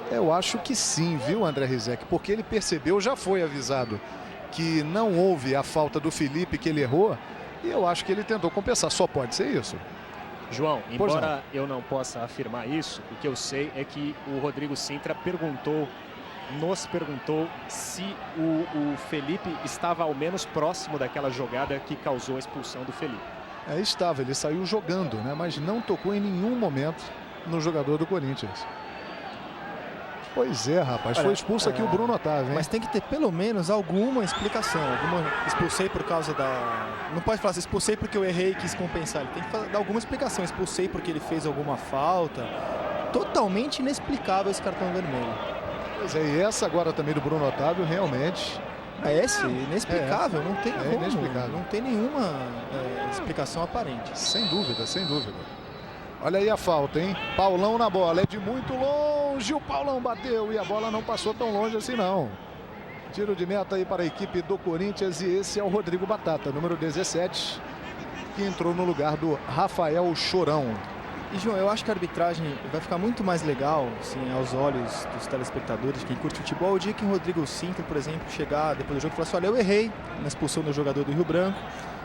[SPEAKER 1] Eu acho que sim, viu, André Rizek? Porque ele percebeu, já foi avisado, que não houve a falta do Felipe, que ele errou, e eu acho que ele tentou compensar. Só pode ser isso.
[SPEAKER 2] João, embora eu não possa afirmar isso, o que eu sei é que o Rodrigo Sintra nos perguntou se o Felipe estava ao menos próximo daquela jogada que causou a expulsão do Felipe.
[SPEAKER 1] Estava, ele saiu jogando, né? Mas não tocou em nenhum momento no jogador do Corinthians. Pois é, rapaz. Foi expulso aqui o Bruno Otávio, hein?
[SPEAKER 5] Mas tem que ter pelo menos alguma explicação. Expulsei por causa da... Não pode falar assim, expulsei porque eu errei e quis compensar. Ele tem que dar alguma explicação. Expulsei porque ele fez alguma falta. Totalmente inexplicável esse cartão vermelho.
[SPEAKER 1] Pois é, e essa agora também do Bruno Otávio, realmente...
[SPEAKER 5] Inexplicável. Não tem como.
[SPEAKER 1] Inexplicável.
[SPEAKER 5] Não tem nenhuma explicação aparente.
[SPEAKER 1] Sem dúvida, sem dúvida. Olha aí a falta, hein? Paulão na bola, é de muito longe, o Paulão bateu e a bola não passou tão longe assim não. Tiro de meta aí para a equipe do Corinthians e esse é o Rodrigo Batata, número 17, que entrou no lugar do Rafael Chorão.
[SPEAKER 5] E, João, eu acho que a arbitragem vai ficar muito mais legal, assim, aos olhos dos telespectadores, quem curte futebol, o dia que o Rodrigo Sintra, por exemplo, chegar depois do jogo e falar assim, olha, eu errei na expulsão do jogador do Rio Branco.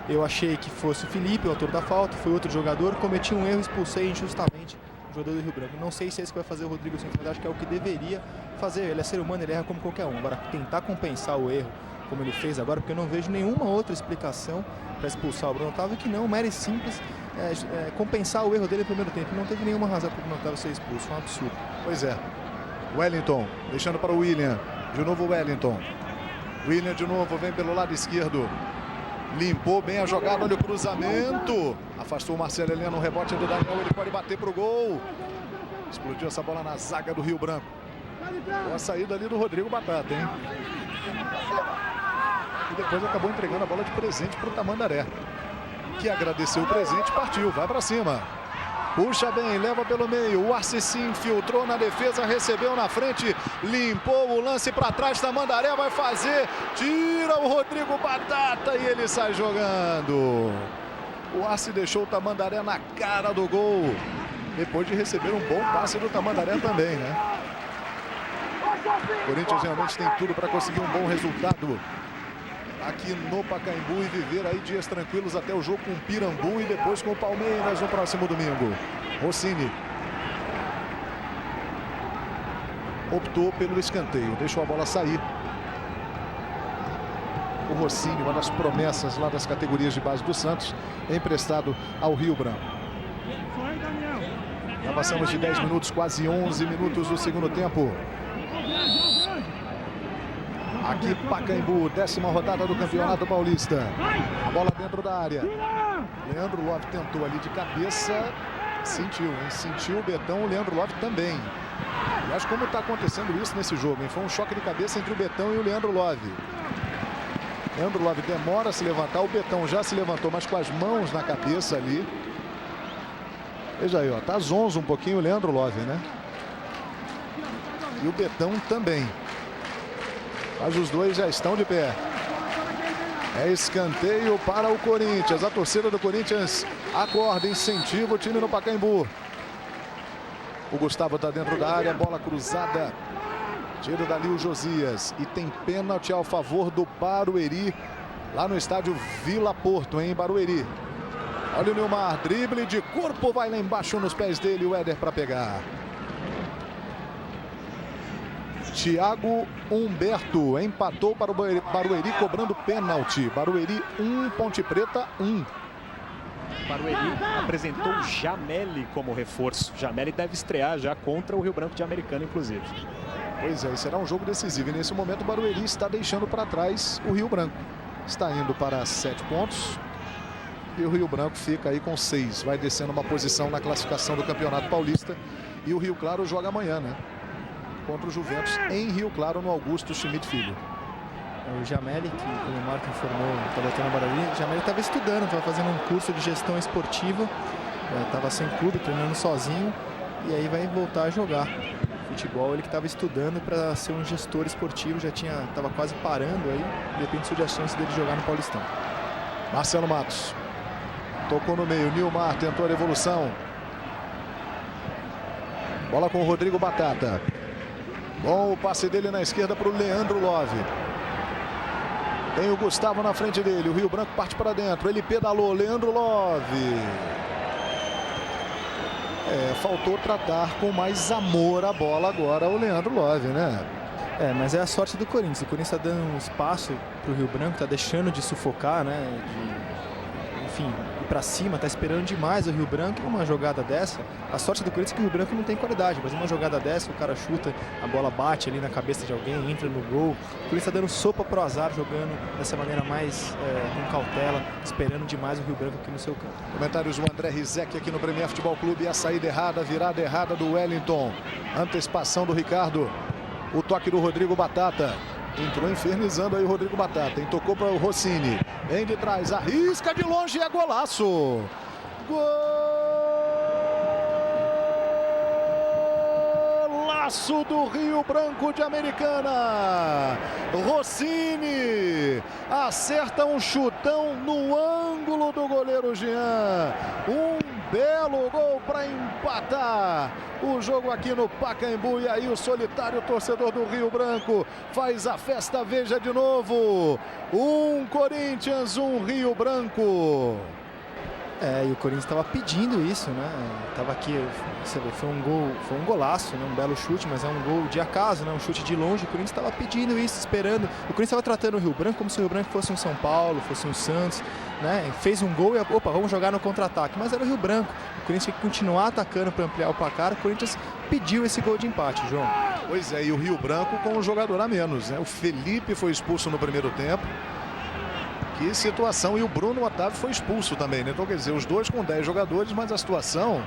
[SPEAKER 5] Eu achei que fosse o Felipe, o autor da falta, foi outro jogador, cometi um erro, expulsei injustamente o jogador do Rio Branco. Não sei se é isso que vai fazer o Rodrigo Sintra, mas acho que é o que deveria fazer. Ele é ser humano, ele erra como qualquer um. Agora, tentar compensar o erro, como ele fez agora, porque eu não vejo nenhuma outra explicação para expulsar o Bruno Otávio, que não, mero e simples, compensar o erro dele no primeiro tempo. Não teve nenhuma razão para o Bruno Otávio ser expulso, foi um absurdo.
[SPEAKER 1] Pois é. Wellington, deixando para o William. De novo o Wellington. William de novo, vem pelo lado esquerdo. Limpou bem a jogada, olha o cruzamento. Afastou o Marcelo Helena no rebote do Daniel, ele pode bater para o gol. Explodiu essa bola na zaga do Rio Branco. Boa saída ali do Rodrigo Batata, hein? E depois acabou entregando a bola de presente para o Tamandaré, que agradeceu o presente, partiu, vai para cima. Puxa bem, leva pelo meio, o Arce se infiltrou na defesa, recebeu na frente, limpou o lance para trás, Tamandaré vai fazer, tira o Rodrigo Batata e ele sai jogando. O Arce deixou o Tamandaré na cara do gol, depois de receber um bom passe do Tamandaré também, né? O Corinthians realmente tem tudo para conseguir um bom resultado aqui no Pacaembu e viver aí dias tranquilos até o jogo com o Pirambu e depois com o Palmeiras no próximo domingo. Rossini optou pelo escanteio, deixou a bola sair. O Rossini, uma das promessas lá das categorias de base do Santos, emprestado ao Rio Branco. Já passamos de 10 minutos, quase 11 minutos do segundo tempo. Aqui Pacaembu, 10ª rodada do Campeonato Paulista. A bola dentro da área. Leandro Lopes tentou ali de cabeça. Sentiu, hein? Sentiu o Betão, o Leandro Love também. Aliás, como está acontecendo isso nesse jogo, hein? Foi um choque de cabeça entre o Betão e o Leandro Love. Leandro Love demora a se levantar, o Betão já se levantou, mas com as mãos na cabeça ali. Veja aí, ó, tá zonzo um pouquinho o Leandro Love, né? E o Betão também. Mas os dois já estão de pé. É escanteio para o Corinthians. A torcida do Corinthians acorda, incentiva o time no Pacaembu. O Gustavo está dentro da área, bola cruzada. Tiro dali o Josias. E tem pênalti ao favor do Barueri, lá no estádio Vila Porto, em Barueri. Olha o Nilmar, drible de corpo, vai lá embaixo nos pés dele, o Éder para pegar. Thiago Humberto empatou para o Barueri, cobrando pênalti. Barueri 1, Ponte Preta 1.
[SPEAKER 2] Barueri apresentou o Jameli como reforço. Jameli deve estrear já contra o Rio Branco de Americana, inclusive.
[SPEAKER 1] Pois é, será um jogo decisivo. E nesse momento o Barueri está deixando para trás o Rio Branco. Está indo para 7 pontos. E o Rio Branco fica aí com 6. Vai descendo uma posição na classificação do Campeonato Paulista. E o Rio Claro joga amanhã, né? Contra o Juventus em Rio Claro, no Augusto Schmidt Filho.
[SPEAKER 5] O Jameli, que o Marco informou, está voltando a Barueri. O Jameli estava estudando, estava fazendo um curso de gestão esportiva. Estava sem clube, treinando sozinho. E aí vai voltar a jogar futebol. Ele que estava estudando para ser um gestor esportivo, estava quase parando aí. De repente surge a chance dele jogar no Paulistão.
[SPEAKER 1] Marcelo Matos. Tocou no meio, Nilmar tentou a devolução. Bola com o Rodrigo Batata. Bom o passe dele na esquerda para o Leandro Love. Tem o Gustavo na frente dele. O Rio Branco parte para dentro. Ele pedalou. Leandro Love. Faltou tratar com mais amor a bola agora o Leandro Love, né?
[SPEAKER 5] Mas é a sorte do Corinthians. O Corinthians está dando um espaço para o Rio Branco, está deixando de sufocar, né? Enfim, ir para cima, está esperando demais o Rio Branco. E uma jogada dessa, a sorte do Corinthians é que o Rio Branco não tem qualidade, mas uma jogada dessa, o cara chuta, a bola bate ali na cabeça de alguém, entra no gol. O Corinthians está dando sopa pro azar, jogando dessa maneira mais com cautela, esperando demais o Rio Branco aqui no seu campo.
[SPEAKER 1] Comentários do André Rizek aqui no Premier Futebol Clube. A saída errada, a virada errada do Wellington. Antecipação do Ricardo. O toque do Rodrigo Batata. Entrou infernizando aí o Rodrigo Batata. Tocou para o Rossini. Vem de trás, arrisca de longe e é golaço. Golaço do Rio Branco de Americana. Rossini acerta um chutão no ângulo do goleiro Jean. Um belo gol para empatar o jogo aqui no Pacaembu. E aí o solitário torcedor do Rio Branco faz a festa, veja de novo. Um Corinthians, um Rio Branco.
[SPEAKER 5] E o Corinthians estava pedindo isso, né? Tava aqui, você vê, foi um golaço, né? Um belo chute, mas é um gol de acaso, né? Um chute de longe. O Corinthians estava pedindo isso, esperando. O Corinthians estava tratando o Rio Branco como se o Rio Branco fosse um São Paulo, fosse um Santos, né? Fez um gol e, opa, vamos jogar no contra-ataque. Mas era o Rio Branco. O Corinthians tinha que continuar atacando para ampliar o placar. O Corinthians pediu esse gol de empate, João.
[SPEAKER 1] Pois é, e o Rio Branco com um jogador a menos, né? O Felipe foi expulso no primeiro tempo. Que situação, e o Bruno Otávio foi expulso também, né? Então, quer dizer, os dois com 10 jogadores, mas a situação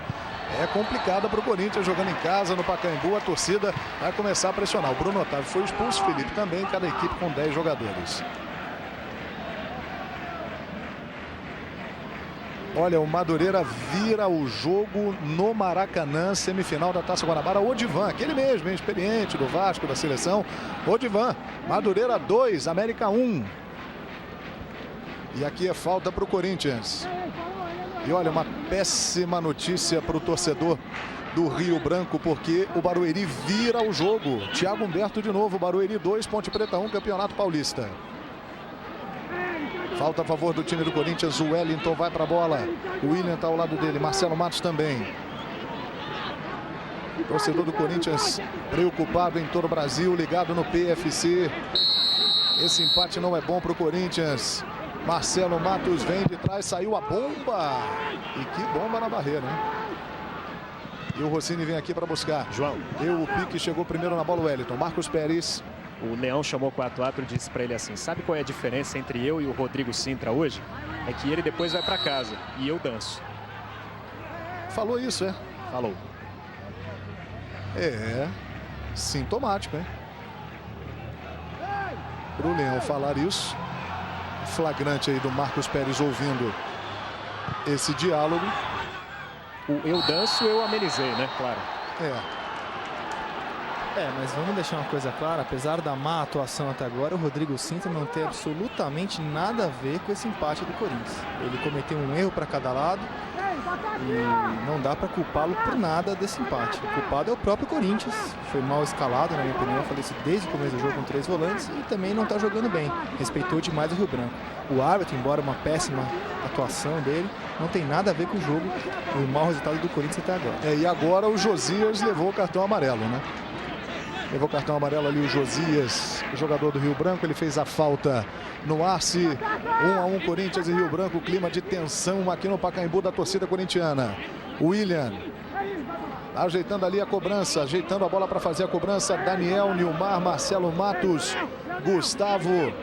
[SPEAKER 1] é complicada para o Corinthians jogando em casa, no Pacaembu. A torcida vai começar a pressionar. O Bruno Otávio foi expulso, o Felipe também, cada equipe com 10 jogadores. Olha, o Madureira vira o jogo no Maracanã, semifinal da Taça Guanabara. Odivan, aquele mesmo, hein? Experiente do Vasco, da seleção. Odivan, Madureira 2, América 1. E aqui é falta para o Corinthians. E olha, uma péssima notícia para o torcedor do Rio Branco, porque o Barueri vira o jogo. Thiago Humberto de novo, Barueri 2, Ponte Preta 1, Campeonato Paulista. Falta a favor do time do Corinthians, o Wellington vai para a bola. O William está ao lado dele, Marcelo Matos também. Torcedor do Corinthians preocupado em todo o Brasil, ligado no PFC. Esse empate não é bom para o Corinthians. Marcelo Matos vem de trás, saiu a bomba. E que bomba na barreira, hein? E o Rossini vem aqui para buscar.
[SPEAKER 2] João.
[SPEAKER 1] Deu o pique, chegou primeiro na bola o Wellington. Marcos Pérez.
[SPEAKER 2] O Leão chamou 4-4 e disse para ele assim: sabe qual é a diferença entre eu e o Rodrigo Sintra hoje? É que ele depois vai para casa e eu danço.
[SPEAKER 1] Falou isso, é?
[SPEAKER 2] Falou.
[SPEAKER 1] É sintomático, hein? Pro Leão falar isso. Flagrante aí do Marcos Pérez ouvindo esse diálogo.
[SPEAKER 2] O eu danço, eu amenizei, né? Claro.
[SPEAKER 5] Mas vamos deixar uma coisa clara, apesar da má atuação até agora, o Rodrigo Sintra não tem absolutamente nada a ver com esse empate do Corinthians. Ele cometeu um erro para cada lado e não dá para culpá-lo por nada desse empate. O culpado é o próprio Corinthians, foi mal escalado, na minha opinião, eu falei isso desde o começo do jogo com 3 volantes e também não está jogando bem, respeitou demais o Rio Branco. O árbitro, embora uma péssima atuação dele, não tem nada a ver com o jogo e o mau resultado do Corinthians até agora.
[SPEAKER 1] E agora o Josias levou o cartão amarelo, né? Levou o cartão amarelo ali o Josias, o jogador do Rio Branco. Ele fez a falta no Arce. 1-1 Corinthians e Rio Branco. Clima de tensão aqui no Pacaembu da torcida corintiana. William ajeitando ali a cobrança, ajeitando a bola para fazer a cobrança. Daniel, Nilmar, Marcelo Matos, Gustavo.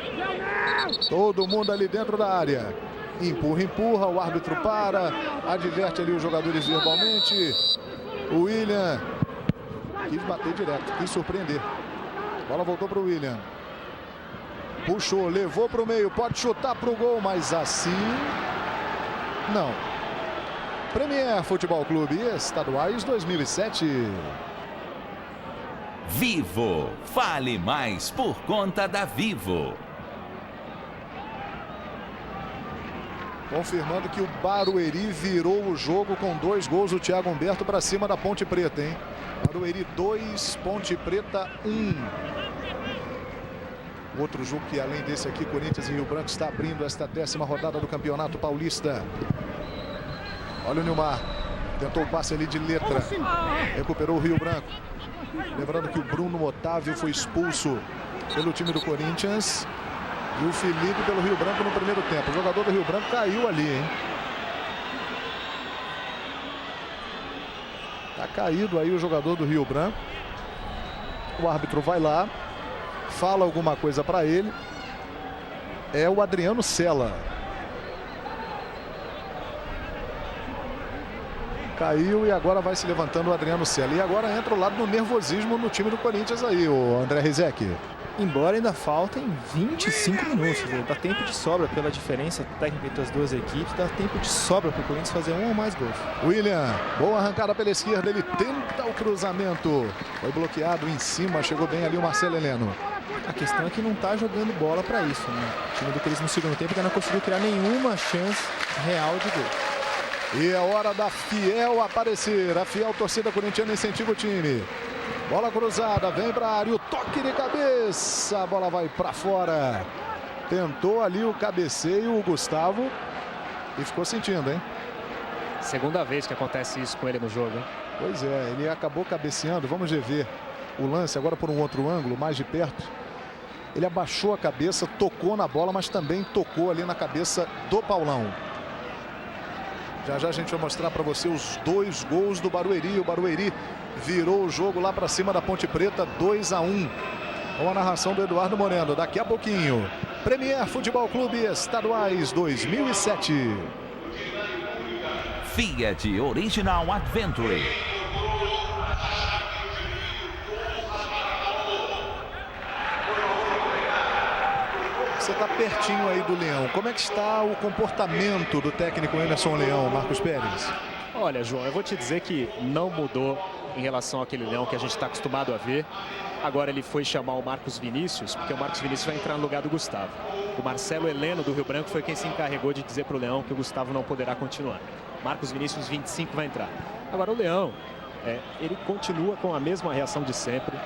[SPEAKER 1] Todo mundo ali dentro da área. Empurra, empurra. O árbitro para. Adverte ali os jogadores verbalmente. O William quis bater direto, quis surpreender. A bola voltou para o William. Puxou, levou para o meio. Pode chutar para o gol, mas assim não. Premier Futebol Clube Estaduais 2007.
[SPEAKER 6] Vivo. Fale mais por conta da Vivo.
[SPEAKER 1] Confirmando que o Barueri virou o jogo com 2 gols do Thiago Humberto para cima da Ponte Preta, hein? Barueri 2, Ponte Preta 1. Outro jogo que, além desse aqui, Corinthians e Rio Branco, está abrindo esta 10ª rodada do Campeonato Paulista. Olha o Nilmar. Tentou o passe ali de letra. Recuperou o Rio Branco. Lembrando que o Bruno Otávio foi expulso pelo time do Corinthians. E o Felipe pelo Rio Branco no primeiro tempo. O jogador do Rio Branco caiu ali, hein? Tá caído aí o jogador do Rio Branco. O árbitro vai lá, fala alguma coisa para ele. É o Adriano Sela. Caiu e agora vai se levantando o Adriano Sela. E agora entra o lado do nervosismo no time do Corinthians aí, o André Rizek.
[SPEAKER 5] Embora ainda faltem 25 minutos, dá tempo de sobra pela diferença técnica entre as duas equipes, dá tempo de sobra para o Corinthians fazer 1 ou mais gols.
[SPEAKER 1] William, boa arrancada pela esquerda, ele tenta o cruzamento, foi bloqueado em cima, chegou bem ali o Marcelo Heleno.
[SPEAKER 5] A questão é que não está jogando bola para isso, né? O time do Corinthians no segundo tempo ainda não conseguiu criar nenhuma chance real de gol.
[SPEAKER 1] E é hora da Fiel aparecer, a Fiel torcida corintiana incentiva o time. Bola cruzada, vem para a área, o toque de cabeça, a bola vai para fora. Tentou ali o cabeceio, o Gustavo, e ficou sentindo, hein?
[SPEAKER 2] Segunda vez que acontece isso com ele no jogo, hein?
[SPEAKER 1] Pois é, ele acabou cabeceando, vamos ver o lance agora por um outro ângulo, mais de perto. Ele abaixou a cabeça, tocou na bola, mas também tocou ali na cabeça do Paulão. Já já a gente vai mostrar para você os 2 gols do Barueri. O Barueri virou o jogo lá para cima da Ponte Preta, 2-1. Com a narração do Eduardo Moreno. Daqui a pouquinho, Premier Futebol Clube Estaduais 2007.
[SPEAKER 6] Fiat Original Adventure.
[SPEAKER 1] Você está pertinho aí do Leão. Como é que está o comportamento do técnico Emerson Leão, Marcos Pérez?
[SPEAKER 2] Olha, João, eu vou te dizer que não mudou em relação àquele Leão que a gente está acostumado a ver. Agora ele foi chamar o Marcos Vinícius, porque o Marcos Vinícius vai entrar no lugar do Gustavo. O Marcelo Heleno do Rio Branco foi quem se encarregou de dizer para o Leão que o Gustavo não poderá continuar. Marcos Vinícius, 25, vai entrar. Agora o Leão, ele continua com a mesma reação de sempre.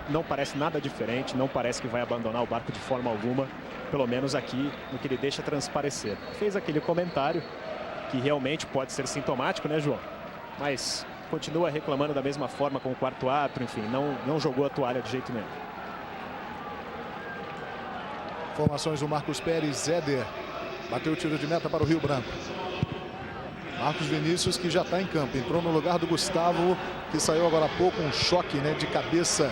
[SPEAKER 2] Não parece nada diferente, não parece que vai abandonar o barco de forma alguma. Pelo menos aqui no que ele deixa transparecer. Fez aquele comentário que realmente pode ser sintomático, né, João? Mas continua reclamando da mesma forma com o quarto árbitro, enfim, não jogou a toalha de jeito nenhum.
[SPEAKER 1] Formações do Marcos Pérez, Éder bateu o tiro de meta para o Rio Branco. Marcos Vinícius, que já está em campo, entrou no lugar do Gustavo, que saiu agora há pouco, um choque, né, de cabeça.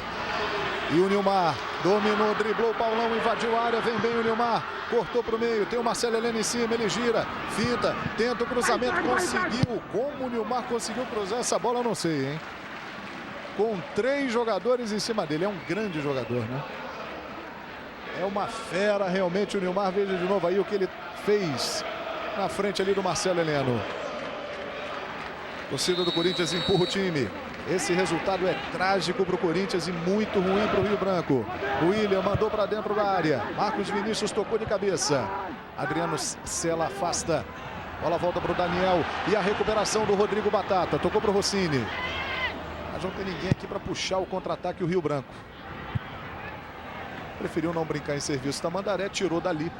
[SPEAKER 1] E o Nilmar Dominou, driblou o Paulão, invadiu a área, vem bem o Nilmar, cortou para o meio, tem o Marcelo Heleno em cima, ele gira, finta, tenta o cruzamento, conseguiu. Como o Nilmar conseguiu cruzar essa bola, eu não sei, hein? Com 3 jogadores em cima dele, é um grande jogador, né? É uma fera, realmente, o Nilmar. Veja de novo aí o que ele fez na frente ali do Marcelo Heleno. Torcida do Corinthians empurra o time. Esse resultado é trágico para o Corinthians e muito ruim para o Rio Branco. O William mandou para dentro da área. Marcos Vinícius tocou de cabeça. Adriano Cela afasta. Bola volta para o Daniel. E a recuperação do Rodrigo Batata. Tocou para o Rossini. Mas não tem ninguém aqui para puxar o contra-ataque o Rio Branco. Preferiu não brincar em serviço. Tamandaré tirou dali.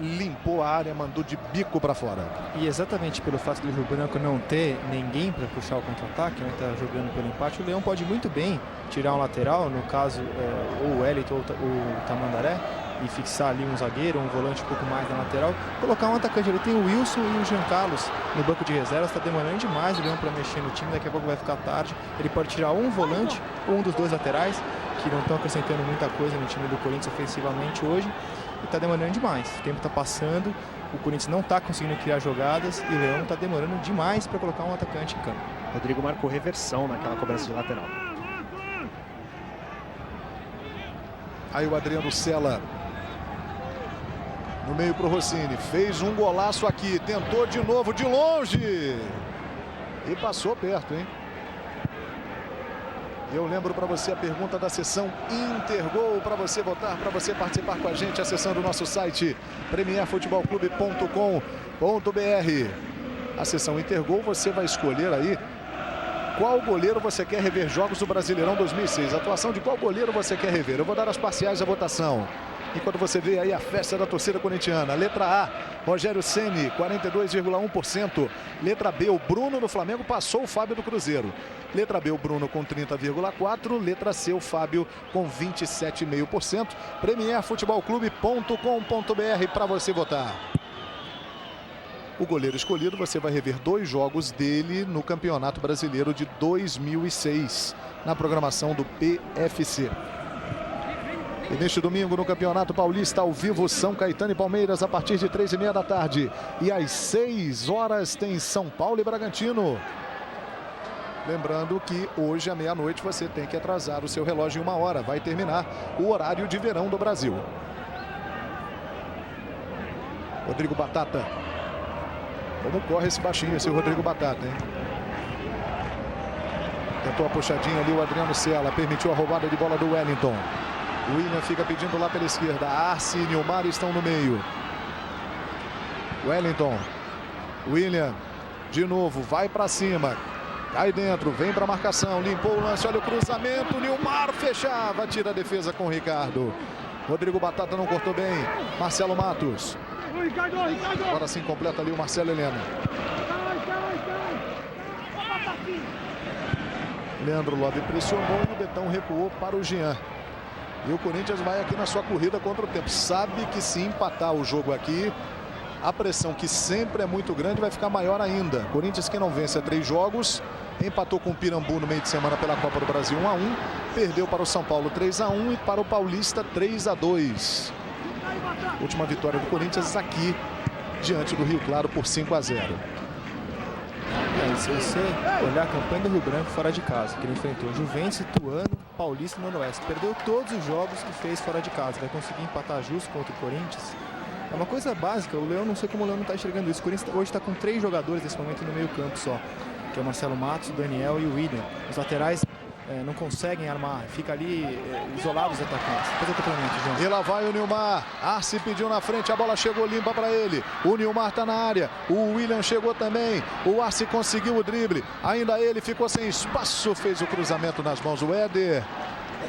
[SPEAKER 1] Limpou a área, mandou de bico para fora.
[SPEAKER 5] E exatamente pelo fato do Rio Branco não ter ninguém para puxar o contra-ataque, né, tá jogando pelo empate, o Leão pode muito bem tirar um lateral, no caso ou o Wellington ou o Tamandaré, e fixar ali um zagueiro, um volante um pouco mais na lateral, colocar um atacante. Ele tem o Wilson e o Jean Carlos no banco de reservas, está demorando demais o Leão para mexer no time, daqui a pouco vai ficar tarde. Ele pode tirar um volante ou um dos 2 laterais, que não estão acrescentando muita coisa no time do Corinthians ofensivamente hoje. E está demorando demais, o tempo está passando, o Corinthians não está conseguindo criar jogadas e o Leão está demorando demais para colocar um atacante em campo.
[SPEAKER 2] Rodrigo marcou reversão naquela cobrança de lateral.
[SPEAKER 1] Aí o Adriano Cela no meio para o Rossini, fez um golaço aqui, tentou de novo de longe e passou perto, hein? Eu lembro para você a pergunta da sessão Intergol, para você votar, para você participar com a gente, acessando o nosso site premierfutebolclube.com.br. A sessão Intergol, você vai escolher aí qual goleiro você quer rever jogos do Brasileirão 2006. A atuação de qual goleiro você quer rever. Eu vou dar as parciais da votação. Enquanto você vê aí a festa da torcida corintiana. Letra A, Rogério Ceni, 42,1%. Letra B, o Bruno do Flamengo passou o Fábio do Cruzeiro. Letra B, o Bruno com 30,4%. Letra C, o Fábio com 27,5%. premierfutebolclube.com.br para você votar. O goleiro escolhido, você vai rever 2 jogos dele no Campeonato Brasileiro de 2006, na programação do PFC. E neste domingo no Campeonato Paulista, ao vivo, São Caetano e Palmeiras, a partir de 3h30 da tarde. E às 6 horas tem São Paulo e Bragantino. Lembrando que hoje à meia-noite você tem que atrasar o seu relógio em 1 hora. Vai terminar o horário de verão do Brasil. Rodrigo Batata. Como corre esse baixinho, esse Rodrigo Batata, hein? Tentou a puxadinha ali o Adriano Cela. Permitiu a roubada de bola do Wellington. O William fica pedindo lá pela esquerda. Arce e Nilmar estão no meio. Wellington. William. De novo. Vai para cima. Cai dentro. Vem para a marcação. Limpou o lance. Olha o cruzamento. Nilmar fechava. Tira a defesa com o Ricardo. Rodrigo Batata não cortou bem. Marcelo Matos. Agora sim completa ali o Marcelo Heleno. Leandro Love pressionou e o Betão recuou para o Jean. E o Corinthians vai aqui na sua corrida contra o tempo. Sabe que se empatar o jogo aqui, a pressão, que sempre é muito grande, vai ficar maior ainda. Corinthians, que não vence há 3 jogos, empatou com o Pirambu no meio de semana pela Copa do Brasil 1-1, perdeu para o São Paulo 3-1 e para o Paulista 3-2. Última vitória do Corinthians aqui diante do Rio Claro por 5-0.
[SPEAKER 5] Se você olhar a campanha do Rio Branco fora de casa, que ele enfrentou Juventus, Ituano, Paulista e Noroeste, perdeu todos os jogos que fez fora de casa, vai conseguir empatar justo contra o Corinthians. É uma coisa básica, o Leão, não sei como o Leão não está enxergando isso. O Corinthians hoje está com 3 jogadores nesse momento no meio campo só, que é o Marcelo Matos, o Daniel e o William. Os laterais não conseguem armar, fica ali isolados os atacantes. Faz o complemento, João.
[SPEAKER 1] E lá vai o Nilmar. Arce pediu na frente, a bola chegou limpa para ele. O Nilmar está na área. O William chegou também. O Arce conseguiu o drible. Ainda ele ficou sem espaço, fez o cruzamento nas mãos do Éder.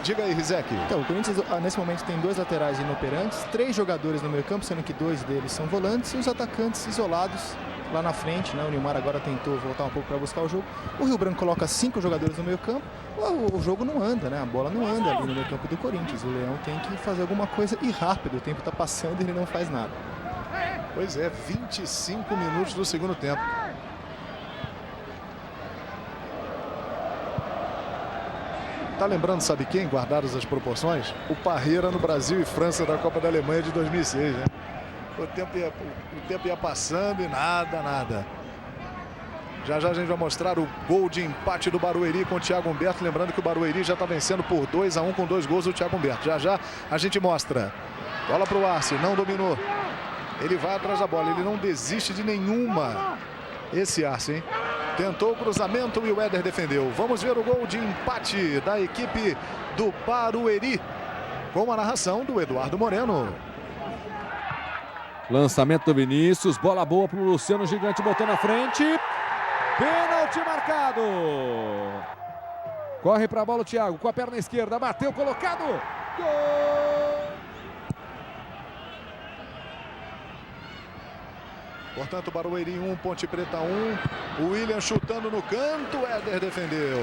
[SPEAKER 1] Diga aí, Rizek.
[SPEAKER 5] Então, o Corinthians nesse momento tem 2 laterais inoperantes, 3 jogadores no meio campo, sendo que 2 deles são volantes, e os atacantes isolados lá na frente, né? O Nilmar agora tentou voltar um pouco para buscar o jogo. O Rio Branco coloca 5 jogadores no meio campo. O jogo não anda, né? A bola não anda ali no meio campo do Corinthians. O Leão tem que fazer alguma coisa e rápido. O tempo está passando e ele não faz nada.
[SPEAKER 1] Pois é, 25 minutos do segundo tempo. Tá lembrando, sabe quem, guardadas as proporções? O Parreira no Brasil e França da Copa da Alemanha de 2006, né? O tempo ia passando e nada. Já a gente vai mostrar o gol de empate do Barueri com o Thiago Humberto. Lembrando que o Barueri já está vencendo por 2-1 com 2 gols do Thiago Humberto. Já a gente mostra. Bola para o Arce, não dominou. Ele vai atrás da bola, ele não desiste de nenhuma. Esse Arce, hein? Tentou o cruzamento e o Éder defendeu. Vamos ver o gol de empate da equipe do Barueri, com a narração do Eduardo Moreno.
[SPEAKER 7] Lançamento do Vinícius, bola boa para o Luciano Gigante, botou na frente. Pênalti marcado. Corre para a bola o Thiago, com a perna esquerda, bateu, colocado. Gol!
[SPEAKER 1] Portanto, Barueri 1, Ponte Preta 1. O William chutando no canto, Éder defendeu.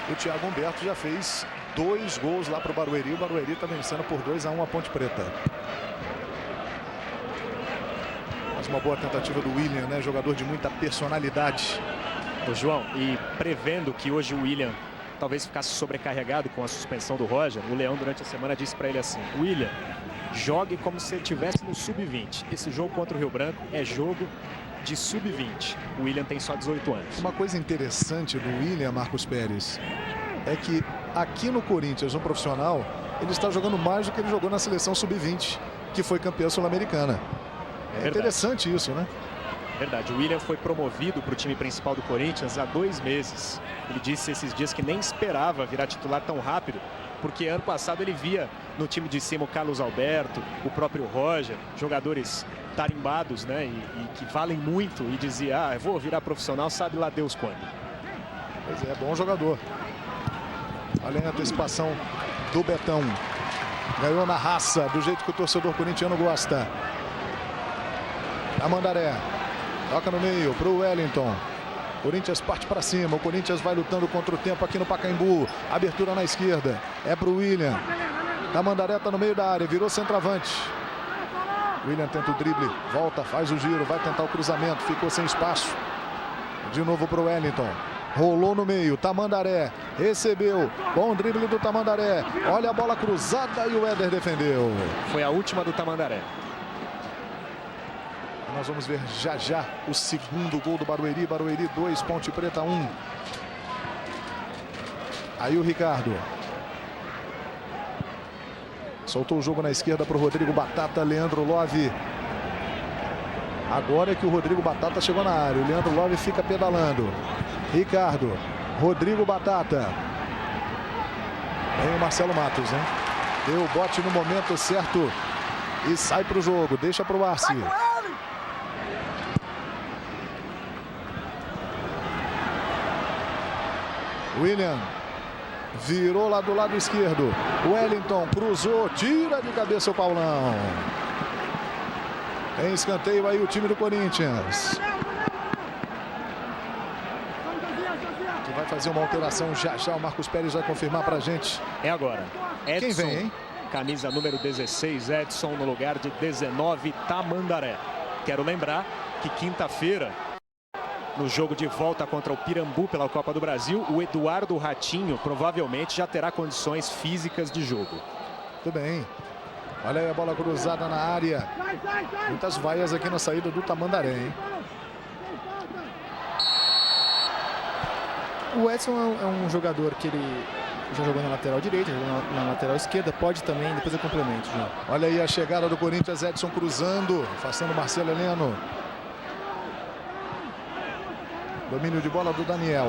[SPEAKER 1] O Thiago Humberto já fez 2 gols lá para o Barueri. O Barueri está vencendo por 2-1 a Ponte Preta. Mais uma boa tentativa do William, né? Jogador de muita personalidade.
[SPEAKER 2] Ô, João, e prevendo que hoje o William talvez ficasse sobrecarregado com a suspensão do Roger, o Leão durante a semana disse para ele assim: William, jogue como se ele estivesse no sub-20. Esse jogo contra o Rio Branco é jogo de sub-20. O William tem só 18 anos.
[SPEAKER 1] Uma coisa interessante do William, Marcos Pérez, é que aqui no Corinthians, no profissional, ele está jogando mais do que ele jogou na seleção sub-20, que foi campeã sul-americana. É interessante isso, né?
[SPEAKER 2] Verdade. O William foi promovido para o time principal do Corinthians há 2 meses. Ele disse esses dias que nem esperava virar titular tão rápido, porque ano passado ele via no time de cima o Carlos Alberto, o próprio Roger, jogadores tarimbados, né? E que valem muito, e dizia: eu vou virar profissional, sabe lá Deus quando.
[SPEAKER 1] Pois é, bom jogador. Além da antecipação do Betão. Ganhou na raça, do jeito que o torcedor corintiano gosta. Tamandaré. Toca no meio para o Wellington. Corinthians parte para cima. O Corinthians vai lutando contra o tempo aqui no Pacaembu. Abertura na esquerda. É para o William. Tamandaré está no meio da área. Virou centroavante. William tenta o drible. Volta, faz o giro. Vai tentar o cruzamento. Ficou sem espaço. De novo para o Wellington. Rolou no meio. Tamandaré. Recebeu. Bom drible do Tamandaré. Olha a bola cruzada e o Éder defendeu.
[SPEAKER 2] Foi a última do Tamandaré.
[SPEAKER 1] Nós vamos ver já o segundo gol do Barueri. Barueri 2, Ponte Preta 1. Aí o Ricardo. Soltou o jogo na esquerda para o Rodrigo Batata. Leandro Love. Agora é que o Rodrigo Batata chegou na área. O Leandro Love fica pedalando. Ricardo. Rodrigo Batata. Vem o Marcelo Matos, né? Deu o bote no momento certo. E sai para o jogo. Deixa para o Arce. William virou lá do lado esquerdo. Wellington cruzou, tira de cabeça o Paulão. Tem escanteio aí o time do Corinthians. Que vai fazer uma alteração já. O Marcos Pérez vai confirmar pra gente.
[SPEAKER 2] É agora. Edson,
[SPEAKER 1] quem vem, hein?
[SPEAKER 2] Camisa número 16, Edson no lugar de 19, Tamandaré. Quero lembrar que quinta-feira, no jogo de volta contra o Pirambu pela Copa do Brasil, o Eduardo Ratinho provavelmente já terá condições físicas de jogo.
[SPEAKER 1] Tudo bem. Olha aí a bola cruzada na área. Muitas vaias aqui na saída do Tamandaré, hein?
[SPEAKER 5] O Edson é um jogador que ele já jogou na lateral direita, jogou na lateral esquerda, pode também, depois eu complemento. Já.
[SPEAKER 1] Olha aí a chegada do Corinthians, Edson cruzando, afastando Marcelo Heleno. Domínio de bola do Daniel.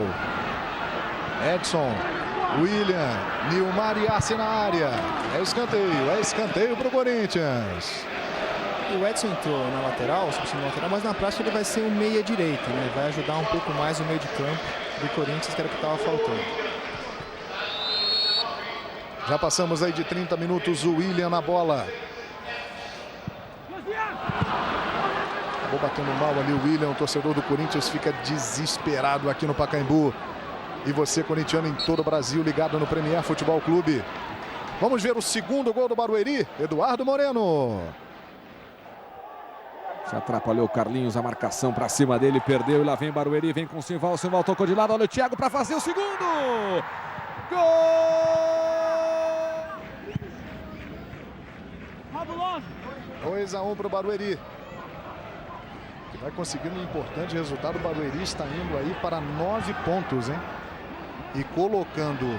[SPEAKER 1] Edson, William, Nilmar e Arce na área. É escanteio para o Corinthians.
[SPEAKER 5] E o Edson entrou na lateral, substituindo na lateral, mas na prática ele vai ser um meia direita, né? Vai ajudar um pouco mais o meio de campo do Corinthians, que era o que estava faltando.
[SPEAKER 1] Já passamos aí de 30 minutos, o William na bola. Acabou batendo mal ali o William, o torcedor do Corinthians fica desesperado aqui no Pacaembu. E você, corintiano, em todo o Brasil, ligado no Premier Futebol Clube. Vamos ver o segundo gol do Barueri, Eduardo Moreno.
[SPEAKER 7] Se atrapalhou o Carlinhos, a marcação para cima dele, perdeu e lá vem Barueri, vem com o Simval tocou de lado, olha o Thiago para fazer o segundo. Gol!
[SPEAKER 1] 2-1 para o Barueri. Que vai conseguindo um importante resultado. O Barueri está indo aí para 9 pontos, hein? E colocando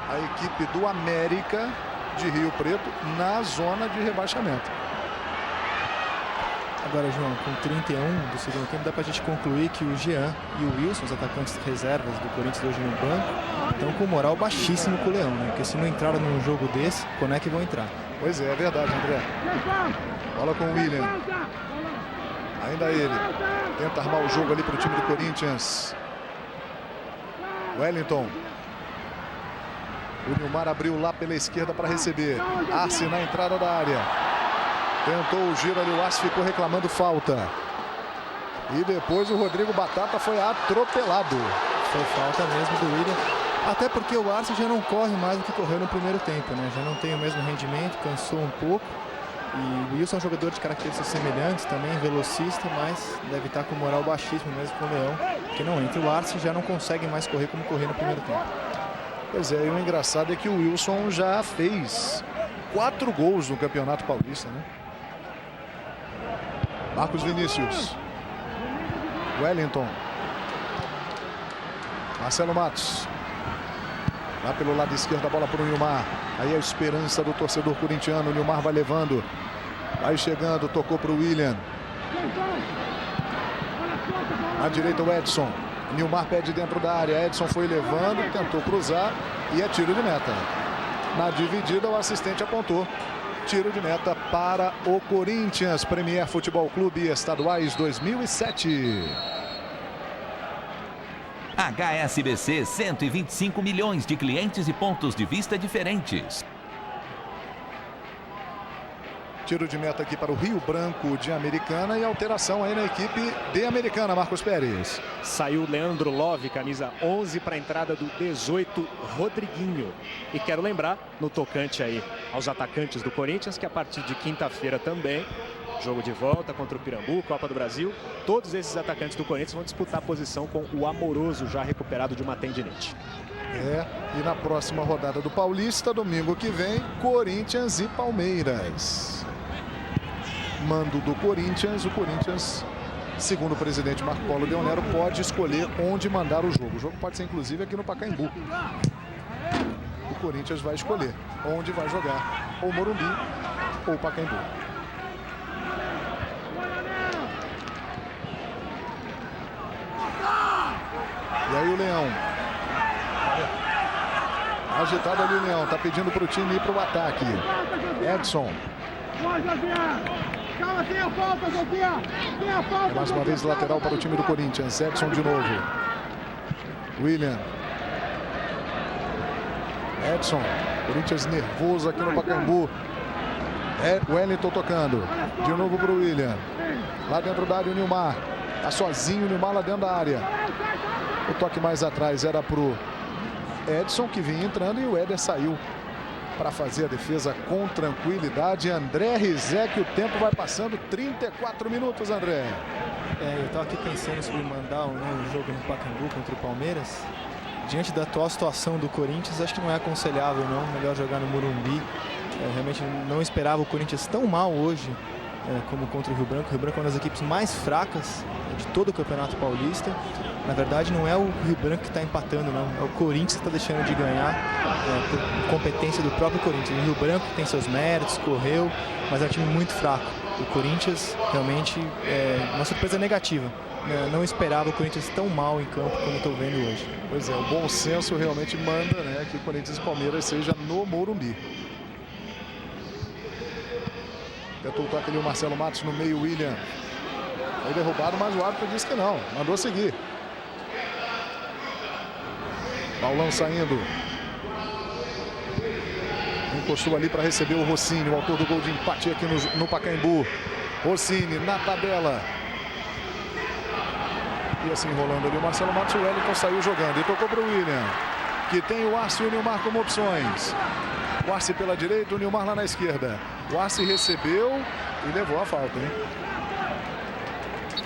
[SPEAKER 1] a equipe do América de Rio Preto na zona de rebaixamento.
[SPEAKER 5] Agora, João, com 31 do segundo tempo, dá pra gente concluir que o Jean e o Wilson, os atacantes reservas do Corinthians hoje no banco, estão com moral baixíssimo com o Leão, né? Porque se não entraram num jogo desse, quando é que vão entrar?
[SPEAKER 1] Pois é verdade, André. Bola com o William. Ainda ele. Tenta armar o jogo ali para o time do Corinthians. Wellington. O Nilmar abriu lá pela esquerda para receber. Arce na entrada da área. Tentou o giro ali, o Arce ficou reclamando falta. E depois o Rodrigo Batata foi atropelado.
[SPEAKER 5] Foi falta mesmo do William. Até porque o Arce já não corre mais do que correu no primeiro tempo, né? Já não tem o mesmo rendimento, cansou um pouco. E o Wilson é um jogador de características semelhantes, também velocista, mas deve estar com moral baixíssimo mesmo com o Leão. Que não entra. O Arce já não consegue mais correr como correu no primeiro tempo.
[SPEAKER 1] Pois é, e o engraçado é que o Wilson já fez 4 gols no Campeonato Paulista, né? Marcos Vinícius. Wellington. Marcelo Matos. Lá pelo lado esquerdo a bola para o Nilmar. Aí a esperança do torcedor corintiano. O Nilmar vai levando. Vai chegando, tocou para o William. À direita o Edson. Nilmar pede dentro da área. Edson foi levando, tentou cruzar e é tiro de meta. Na dividida o assistente apontou. Tiro de meta para o Corinthians. Premier Futebol Clube Estaduais 2007.
[SPEAKER 6] HSBC, 125 milhões de clientes e pontos de vista diferentes.
[SPEAKER 1] Tiro de meta aqui para o Rio Branco de Americana e alteração aí na equipe de Americana, Marcos Pérez.
[SPEAKER 2] Saiu Leandro Love, camisa 11, para a entrada do 18, Rodriguinho. E quero lembrar, no tocante aí aos atacantes do Corinthians, que a partir de quinta-feira também, jogo de volta contra o Pirambu, Copa do Brasil, todos esses atacantes do Corinthians vão disputar a posição com o Amoroso, já recuperado de uma tendinite.
[SPEAKER 1] E na próxima rodada do Paulista, domingo que vem, Corinthians e Palmeiras. Mando do Corinthians, o Corinthians, segundo o presidente Marco Polo Leonero, pode escolher onde mandar o jogo. O jogo pode ser inclusive aqui no Pacaembu. O Corinthians vai escolher onde vai jogar, ou Morumbi ou Pacaembu. E aí o Leão. Agitado ali o Leão, tá pedindo para o time ir para o ataque. Edson. Mais uma vez lateral para o time do Corinthians. Edson de novo. William. Edson. Corinthians nervoso aqui no Pacaembu. Wellington tocando. De novo para o William. Lá dentro da área o Nilmar. Tá sozinho o Nilmar lá dentro da área. O toque mais atrás era para o Edson, que vinha entrando, e o Éder saiu para fazer a defesa com tranquilidade. André Rizek, o tempo vai passando, 34 minutos, André.
[SPEAKER 5] Eu estava aqui pensando sobre mandar ou não o jogo no Pacaembu contra o Palmeiras. Diante da atual situação do Corinthians, acho que não é aconselhável, não. Melhor jogar no Morumbi. Realmente não esperava o Corinthians tão mal hoje como contra o Rio Branco. O Rio Branco é uma das equipes mais fracas de todo o Campeonato Paulista. Na verdade, não é o Rio Branco que está empatando, não. É o Corinthians que está deixando de ganhar por competência do próprio Corinthians. O Rio Branco tem seus méritos, correu, mas é um time muito fraco. O Corinthians realmente é uma surpresa negativa. Não esperava o Corinthians tão mal em campo como estou vendo hoje.
[SPEAKER 1] Pois é, o bom senso realmente manda, né, que o Corinthians e Palmeiras seja no Morumbi. Tentou o toque ali o Marcelo Matos no meio, William. Foi derrubado, mas o árbitro disse que não. Mandou seguir. Paulão saindo. Encostou ali para receber o Rossini, o autor do gol de empate aqui no Pacaembu. Rossini na tabela. E assim rolando ali o Marcelo Matos, o Wellington saiu jogando. E tocou para o William, que tem o Arce e o Nilmar como opções. O Arce pela direita, o Nilmar lá na esquerda. O Arce recebeu e levou a falta, hein?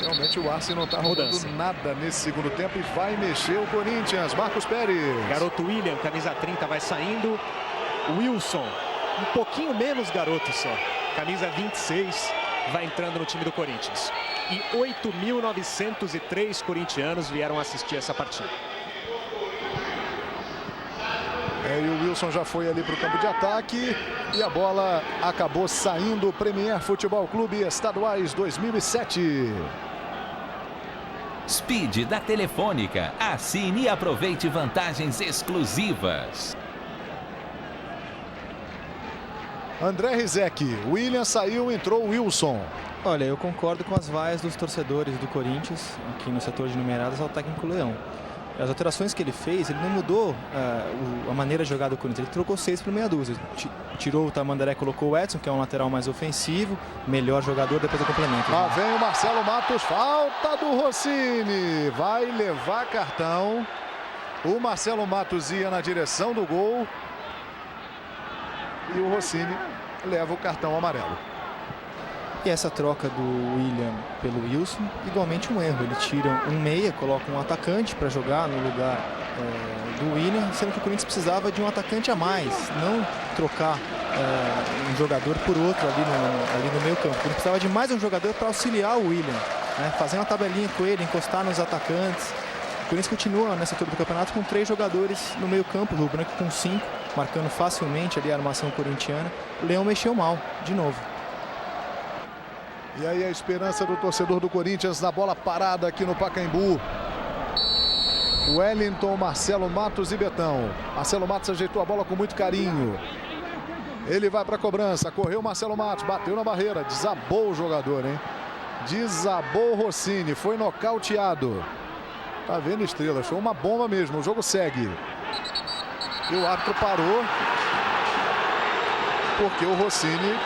[SPEAKER 1] Realmente o Arce não está rodando nada nesse segundo tempo e vai mexer o Corinthians. Marcos Pérez.
[SPEAKER 2] Garoto William, camisa 30, vai saindo. Wilson, um pouquinho menos garoto só. Camisa 26, vai entrando no time do Corinthians. E 8.903 corintianos vieram assistir essa partida.
[SPEAKER 1] E o Wilson já foi ali para o campo de ataque e a bola acabou saindo. Premier Futebol Clube Estaduais 2007.
[SPEAKER 6] Speed da Telefônica. Assine e aproveite vantagens exclusivas.
[SPEAKER 1] André Rizek. William saiu, entrou o Wilson.
[SPEAKER 5] Olha, eu concordo com as vaias dos torcedores do Corinthians, aqui no setor de numeradas, ao técnico Leão. As alterações que ele fez, ele não mudou a maneira de jogar do Corinthians. Ele trocou 6 por meia dúzia. Tirou o Tamandaré, colocou o Edson, que é um lateral mais ofensivo, melhor jogador, depois do complemento.
[SPEAKER 1] Lá vem o Marcelo Matos, falta do Rossini. Vai levar cartão. O Marcelo Matos ia na direção do gol. E o Rossini leva o cartão amarelo.
[SPEAKER 5] E essa troca do William pelo Wilson, igualmente um erro. Ele tira um meia, coloca um atacante para jogar no lugar do William, sendo que o Corinthians precisava de um atacante a mais, não trocar um jogador por outro ali no meio campo. Ele precisava de mais um jogador para auxiliar o William, né, fazer uma tabelinha com ele, encostar nos atacantes. O Corinthians continua nessa altura do campeonato com 3 jogadores no meio campo, o Rio Branco com 5, marcando facilmente ali a armação corintiana. O Leão mexeu mal, de novo.
[SPEAKER 1] E aí a esperança do torcedor do Corinthians na bola parada aqui no Pacaembu. Wellington, Marcelo Matos e Betão. Marcelo Matos ajeitou a bola com muito carinho. Ele vai para a cobrança. Correu Marcelo Matos, bateu na barreira. Desabou o jogador, hein? Desabou o Rossini. Foi nocauteado. Tá vendo, Estrela? Foi uma bomba mesmo. O jogo segue. E o árbitro parou. Porque o Rossini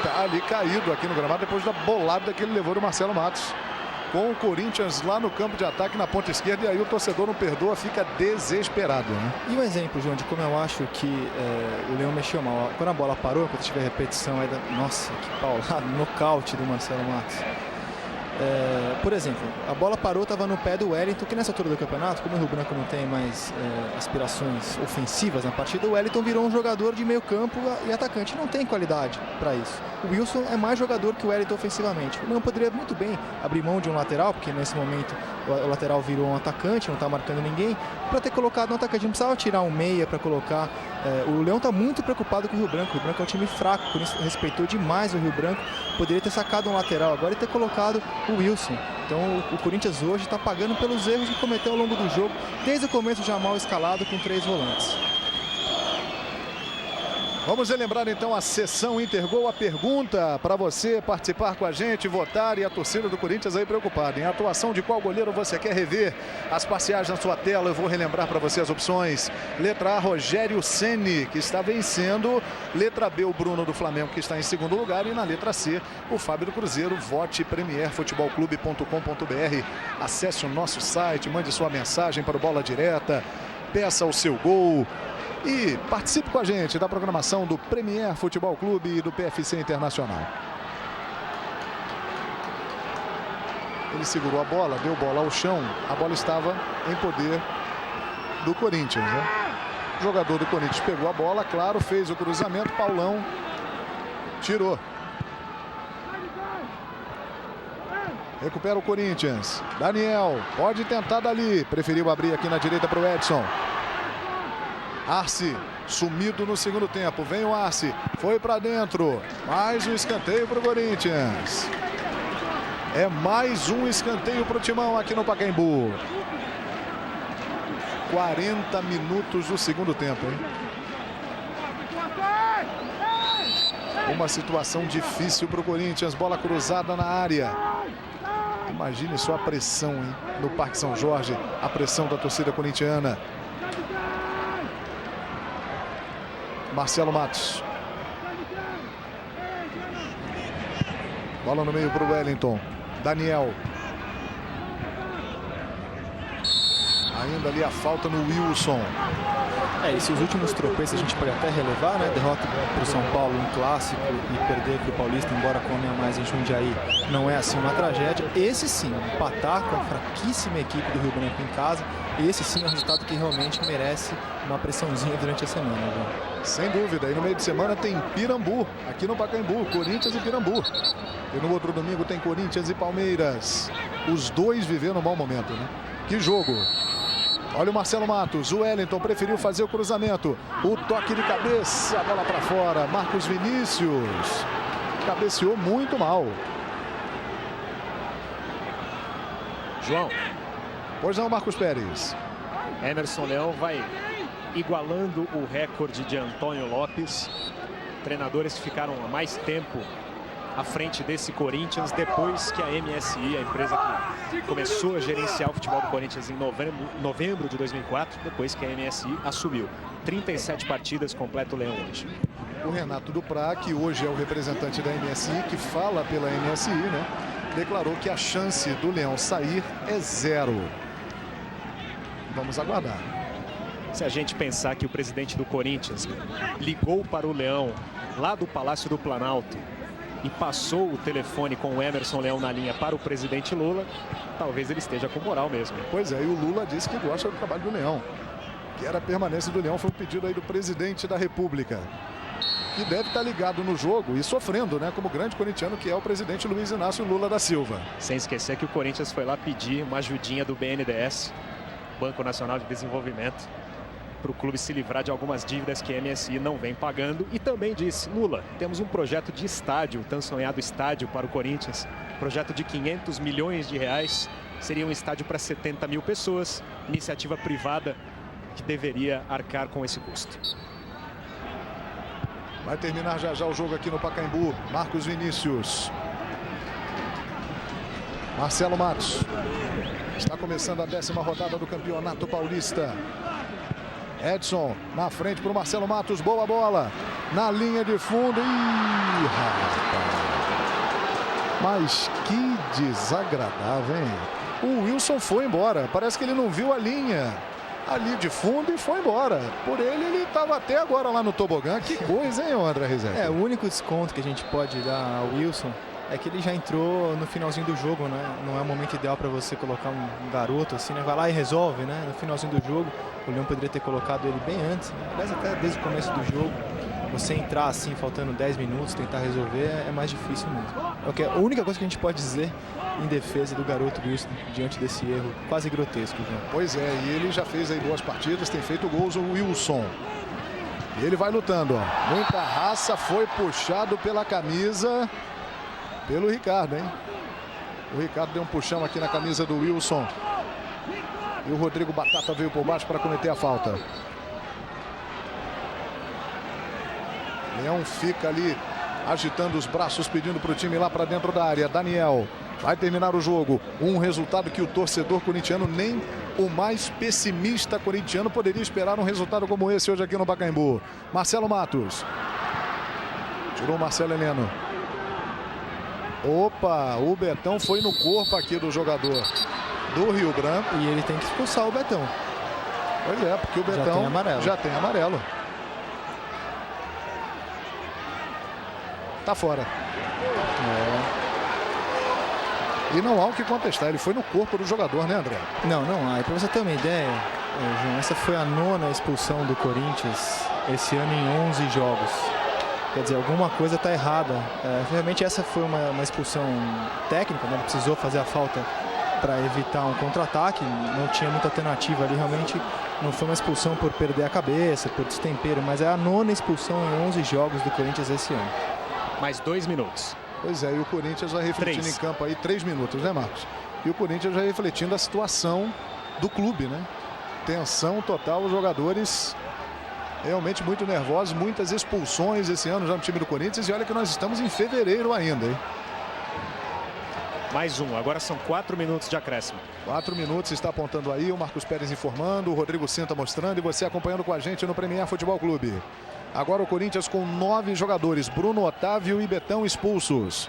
[SPEAKER 1] tá ali caído aqui no gramado depois da bolada que ele levou do Marcelo Matos. Com o Corinthians lá no campo de ataque na ponta esquerda, e aí o torcedor não perdoa, fica desesperado, né?
[SPEAKER 5] E um exemplo, João, de como eu acho que o Leão mexeu mal. Quando a bola parou, quando tiver repetição, aí nossa, que paulada, nocaute do Marcelo Matos. Por exemplo, a bola parou, estava no pé do Wellington, que nessa altura do campeonato, como o Rio Branco não tem mais aspirações ofensivas na partida, o Wellington virou um jogador de meio campo e atacante. Não tem qualidade para isso. O Wilson é mais jogador que o Wellington ofensivamente. O Leão poderia muito bem abrir mão de um lateral, porque nesse momento o lateral virou um atacante, não está marcando ninguém, para ter colocado um atacante. Não precisava tirar um meia para colocar. O Leão está muito preocupado com o Rio Branco. O Rio Branco é um time fraco, por isso respeitou demais o Rio Branco. Poderia ter sacado um lateral agora e ter colocado o Wilson. Então o Corinthians hoje está pagando pelos erros que cometeu ao longo do jogo, desde o começo já mal escalado com 3 volantes.
[SPEAKER 1] Vamos relembrar então a sessão Intergol, a pergunta para você participar com a gente, votar, e a torcida do Corinthians aí preocupada. Em atuação de qual goleiro você quer rever? As parciais na sua tela, eu vou relembrar para você as opções. Letra A, Rogério Ceni, que está vencendo. Letra B, o Bruno do Flamengo, que está em segundo lugar. E na letra C, o Fábio do Cruzeiro. Vote premierfutebolclube.com.br. Acesse o nosso site, mande sua mensagem para o Bola Direta, peça o seu gol. E participe com a gente da programação do Premier Futebol Clube e do PFC Internacional. Ele segurou a bola, deu bola ao chão. A bola estava em poder do Corinthians, né? O jogador do Corinthians pegou a bola, claro, fez o cruzamento. Paulão tirou. Recupera o Corinthians. Daniel pode tentar dali. Preferiu abrir aqui na direita para o Edson. Arce sumido no segundo tempo. Vem o Arce. Foi para dentro. Mais um escanteio para o Corinthians. É mais um escanteio para o Timão aqui no Pacaembu. 40 minutos do segundo tempo, hein? Uma situação difícil para o Corinthians. Bola cruzada na área. Imagine só a pressão, hein? No Parque São Jorge. A pressão da torcida corintiana. Marcelo Matos. Bola no meio para o Wellington. Daniel. Ainda ali a falta no Wilson.
[SPEAKER 5] Esses últimos tropeços a gente pode até relevar, né? Derrota para o São Paulo, um clássico, e perder para o Paulista, embora com a mais em Jundiaí, não é assim uma tragédia. Esse sim, empatar com a fraquíssima equipe do Rio Branco em casa, esse sim é um resultado que realmente merece uma pressãozinha durante a semana, viu?
[SPEAKER 1] Sem dúvida. E no meio de semana tem Pirambu, aqui no Pacaembu, Corinthians e Pirambu. E no outro domingo tem Corinthians e Palmeiras. Os dois vivendo um mau momento, né? Que jogo! Olha o Marcelo Matos, o Wellington preferiu fazer o cruzamento. O toque de cabeça, a bola para fora. Marcos Vinícius cabeceou muito mal.
[SPEAKER 2] João.
[SPEAKER 1] Pois não, Marcos Pérez.
[SPEAKER 2] Emerson Leão vai igualando o recorde de Antônio Lopes. Treinadores que ficaram há mais tempo à frente desse Corinthians depois que a MSI, a empresa que começou a gerenciar o futebol do Corinthians em novembro de 2004, depois que a MSI assumiu. 37 partidas completa o Leão hoje.
[SPEAKER 1] O Renato Duprá, que hoje é o representante da MSI, que fala pela MSI, né? Declarou que a chance do Leão sair é 0. Vamos aguardar.
[SPEAKER 2] Se a gente pensar que o presidente do Corinthians ligou para o Leão lá do Palácio do Planalto e passou o telefone com o Emerson Leão na linha para o presidente Lula, talvez ele esteja com moral mesmo.
[SPEAKER 1] Pois é, e o Lula disse que gosta do trabalho do Leão. Que era a permanência do Leão, foi um pedido aí do presidente da República. Que deve estar ligado no jogo e sofrendo, né? Como grande corintiano que é o presidente Luiz Inácio Lula da Silva.
[SPEAKER 2] Sem esquecer que o Corinthians foi lá pedir uma ajudinha do BNDES, Banco Nacional de Desenvolvimento, para o clube se livrar de algumas dívidas que a MSI não vem pagando. E também disse: Lula, temos um projeto de estádio, tão sonhado estádio para o Corinthians, projeto de 500 milhões de reais, seria um estádio para 70 mil pessoas, iniciativa privada que deveria arcar com esse custo.
[SPEAKER 1] Vai terminar já já o jogo aqui no Pacaembu. Marcos Vinícius. Marcelo Matos. Está começando a 10ª rodada do Campeonato Paulista. Edson na frente para o Marcelo Matos. Boa bola. Na linha de fundo. Ih, rapaz. Mas que desagradável, hein? O Wilson foi embora. Parece que ele não viu a linha ali de fundo e foi embora. Por ele estava até agora lá no tobogã. Que coisa, hein, André Rizek?
[SPEAKER 5] O único desconto que a gente pode dar ao Wilson é que ele já entrou no finalzinho do jogo, né? Não é o momento ideal para você colocar um garoto assim, né? Vai lá e resolve, né? No finalzinho do jogo, o Leão poderia ter colocado ele bem antes, né? Aliás, até desde o começo do jogo, você entrar assim, faltando 10 minutos, tentar resolver, é mais difícil mesmo. Okay, a única coisa que a gente pode dizer em defesa do garoto Wilson, diante desse erro quase grotesco, João.
[SPEAKER 1] Pois é, e ele já fez aí boas partidas, tem feito gols o Wilson. E ele vai lutando, ó. Muita raça, foi puxado pela camisa pelo Ricardo, hein? O Ricardo deu um puxão aqui na camisa do Wilson. E o Rodrigo Batata veio por baixo para cometer a falta. Leão fica ali agitando os braços, pedindo para o time lá para dentro da área. Daniel vai terminar o jogo. Um resultado que o torcedor corintiano, nem o mais pessimista corintiano, poderia esperar um resultado como esse hoje aqui no Pacaembu. Marcelo Matos. Tirou o Marcelo Heleno. Opa, o Betão foi no corpo aqui do jogador do Rio Branco.
[SPEAKER 5] E ele tem que expulsar o Betão.
[SPEAKER 1] Pois é, porque o Betão já tem amarelo. Tá fora. E não há o que contestar, ele foi no corpo do jogador, né, André?
[SPEAKER 5] Não há. E para você ter uma ideia, João, essa foi a 9ª expulsão do Corinthians esse ano em 11 jogos. Quer dizer, alguma coisa está errada. Realmente essa foi uma expulsão técnica, né? Ele precisou fazer a falta para evitar um contra-ataque. Não tinha muita alternativa ali, realmente não foi uma expulsão por perder a cabeça, por destempero, mas é a 9ª expulsão em 11 jogos do Corinthians esse ano.
[SPEAKER 2] Mais 2 minutos.
[SPEAKER 1] Pois é, e o Corinthians vai refletindo
[SPEAKER 2] 3.
[SPEAKER 1] em campo aí 3 minutos, né, Marcos? E o Corinthians já refletindo a situação do clube, né? Tensão total, os jogadores realmente muito nervosos, muitas expulsões esse ano já no time do Corinthians. E olha que nós estamos em fevereiro ainda, hein?
[SPEAKER 2] Mais um, agora são 4 minutos de acréscimo.
[SPEAKER 1] 4 minutos, está apontando aí, o Marcos Pérez informando, o Rodrigo Cinta mostrando e você acompanhando com a gente no Premier Futebol Clube. Agora o Corinthians com 9 jogadores, Bruno Otávio e Betão expulsos.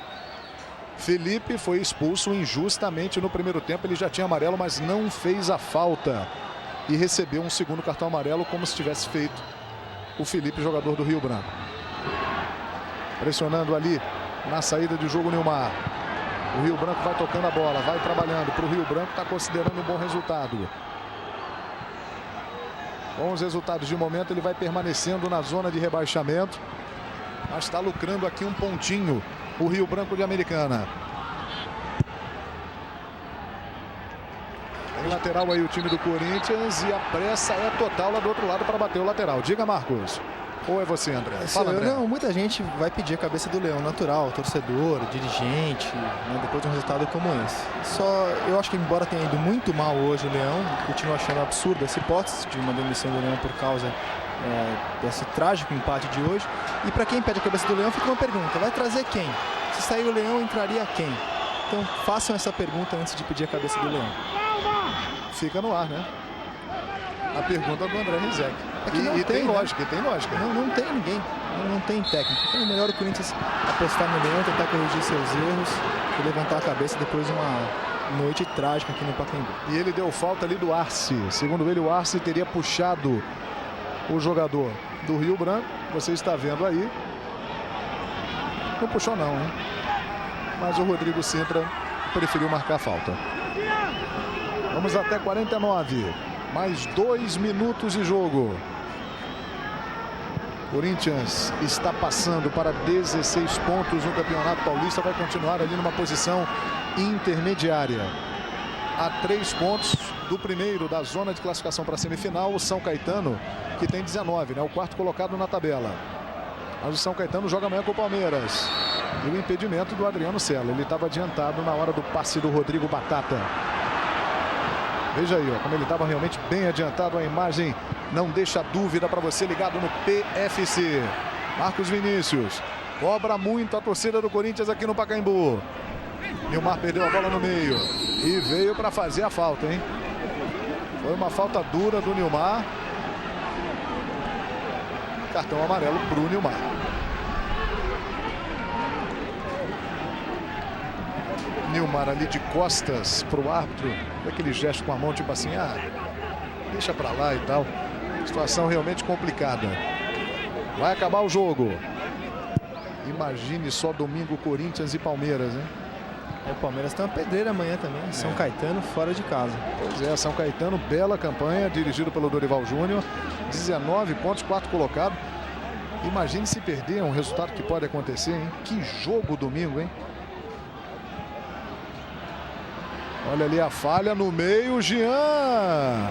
[SPEAKER 1] Felipe foi expulso injustamente no primeiro tempo, ele já tinha amarelo, mas não fez a falta. e recebeu um segundo cartão amarelo, como se tivesse feito o Felipe, jogador do Rio Branco. Pressionando ali na saída de jogo o Nilmar. O Rio Branco vai tocando a bola, vai trabalhando para o Rio Branco, está considerando um bom resultado. Com os resultados de momento, ele vai permanecendo na zona de rebaixamento, mas está lucrando aqui um pontinho o Rio Branco de Americana. Tem lateral aí o time do Corinthians e a pressa é total lá do outro lado para bater o lateral. Diga, Marcos. Ou é você, André? Fala, André.
[SPEAKER 5] Não, muita gente vai pedir a cabeça do Leão, natural, torcedor, dirigente, né, depois de um resultado como esse. Só, eu acho que embora tenha ido muito mal hoje o Leão, continuo achando absurda essa hipótese de uma demissão do Leão por causa desse trágico empate de hoje. E para quem pede a cabeça do Leão, fica uma pergunta: vai trazer quem? Se sair o Leão, entraria quem? Então façam essa pergunta antes de pedir a cabeça do Leão.
[SPEAKER 1] Fica no ar, né? A pergunta do André Rizek.
[SPEAKER 5] E tem
[SPEAKER 1] lógica, tem lógica.
[SPEAKER 5] Não tem ninguém, não tem técnico. Então é melhor o Corinthians apostar no Leão, tentar corrigir seus erros e levantar a cabeça depois de uma noite trágica aqui no Pacaembu.
[SPEAKER 1] E ele deu falta ali do Arce. Segundo ele, o Arce teria puxado o jogador do Rio Branco. Você está vendo aí. Não puxou não, hein? Mas o Rodrigo Sintra preferiu marcar a falta. Vamos até 49. Mais 2 minutos de jogo. Corinthians está passando para 16 pontos no Campeonato Paulista. Vai continuar ali numa posição intermediária. A 3 pontos do primeiro da zona de classificação para a semifinal, o São Caetano, que tem 19, né? O quarto colocado na tabela. Mas o São Caetano joga amanhã com o Palmeiras. E o impedimento do Adriano Cella. Ele estava adiantado na hora do passe do Rodrigo Batata. Veja aí, ó, como ele estava realmente bem adiantado. A imagem não deixa dúvida para você ligado no PFC. Marcos Vinícius cobra muito a torcida do Corinthians aqui no Pacaembu. Nilmar perdeu a bola no meio e veio para fazer a falta, hein? Foi uma falta dura do Nilmar. Cartão amarelo para o Nilmar. Nilmar ali de costas para o árbitro, aquele gesto com a mão tipo assim, deixa para lá e tal. Situação realmente complicada. Vai acabar o jogo. Imagine só domingo Corinthians e Palmeiras, hein?
[SPEAKER 5] O Palmeiras tem uma pedreira amanhã também. São Caetano fora de casa.
[SPEAKER 1] Pois é, São Caetano, bela campanha, dirigido pelo Dorival Júnior. 19 pontos, 4 colocado. Imagine se perder, é um resultado que pode acontecer, hein? Que jogo domingo, hein? Olha ali a falha no meio, Jean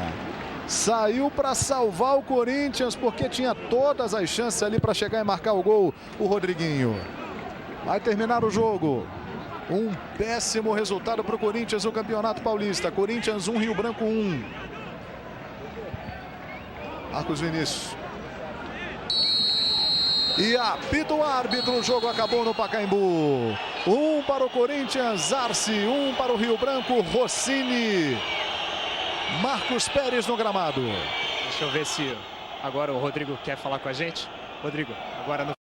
[SPEAKER 1] saiu para salvar o Corinthians, porque tinha todas as chances ali para chegar e marcar o gol, o Rodriguinho. Vai terminar o jogo. Um péssimo resultado para o Corinthians no Campeonato Paulista. Corinthians 1, Rio Branco 1. Marcos Vinícius. E apita o árbitro, o jogo acabou no Pacaembu. 1 para o Corinthians, Arce, 1 para o Rio Branco, Rossini. Marcos Pérez no gramado.
[SPEAKER 2] Deixa eu ver se agora o Rodrigo quer falar com a gente. Rodrigo, agora no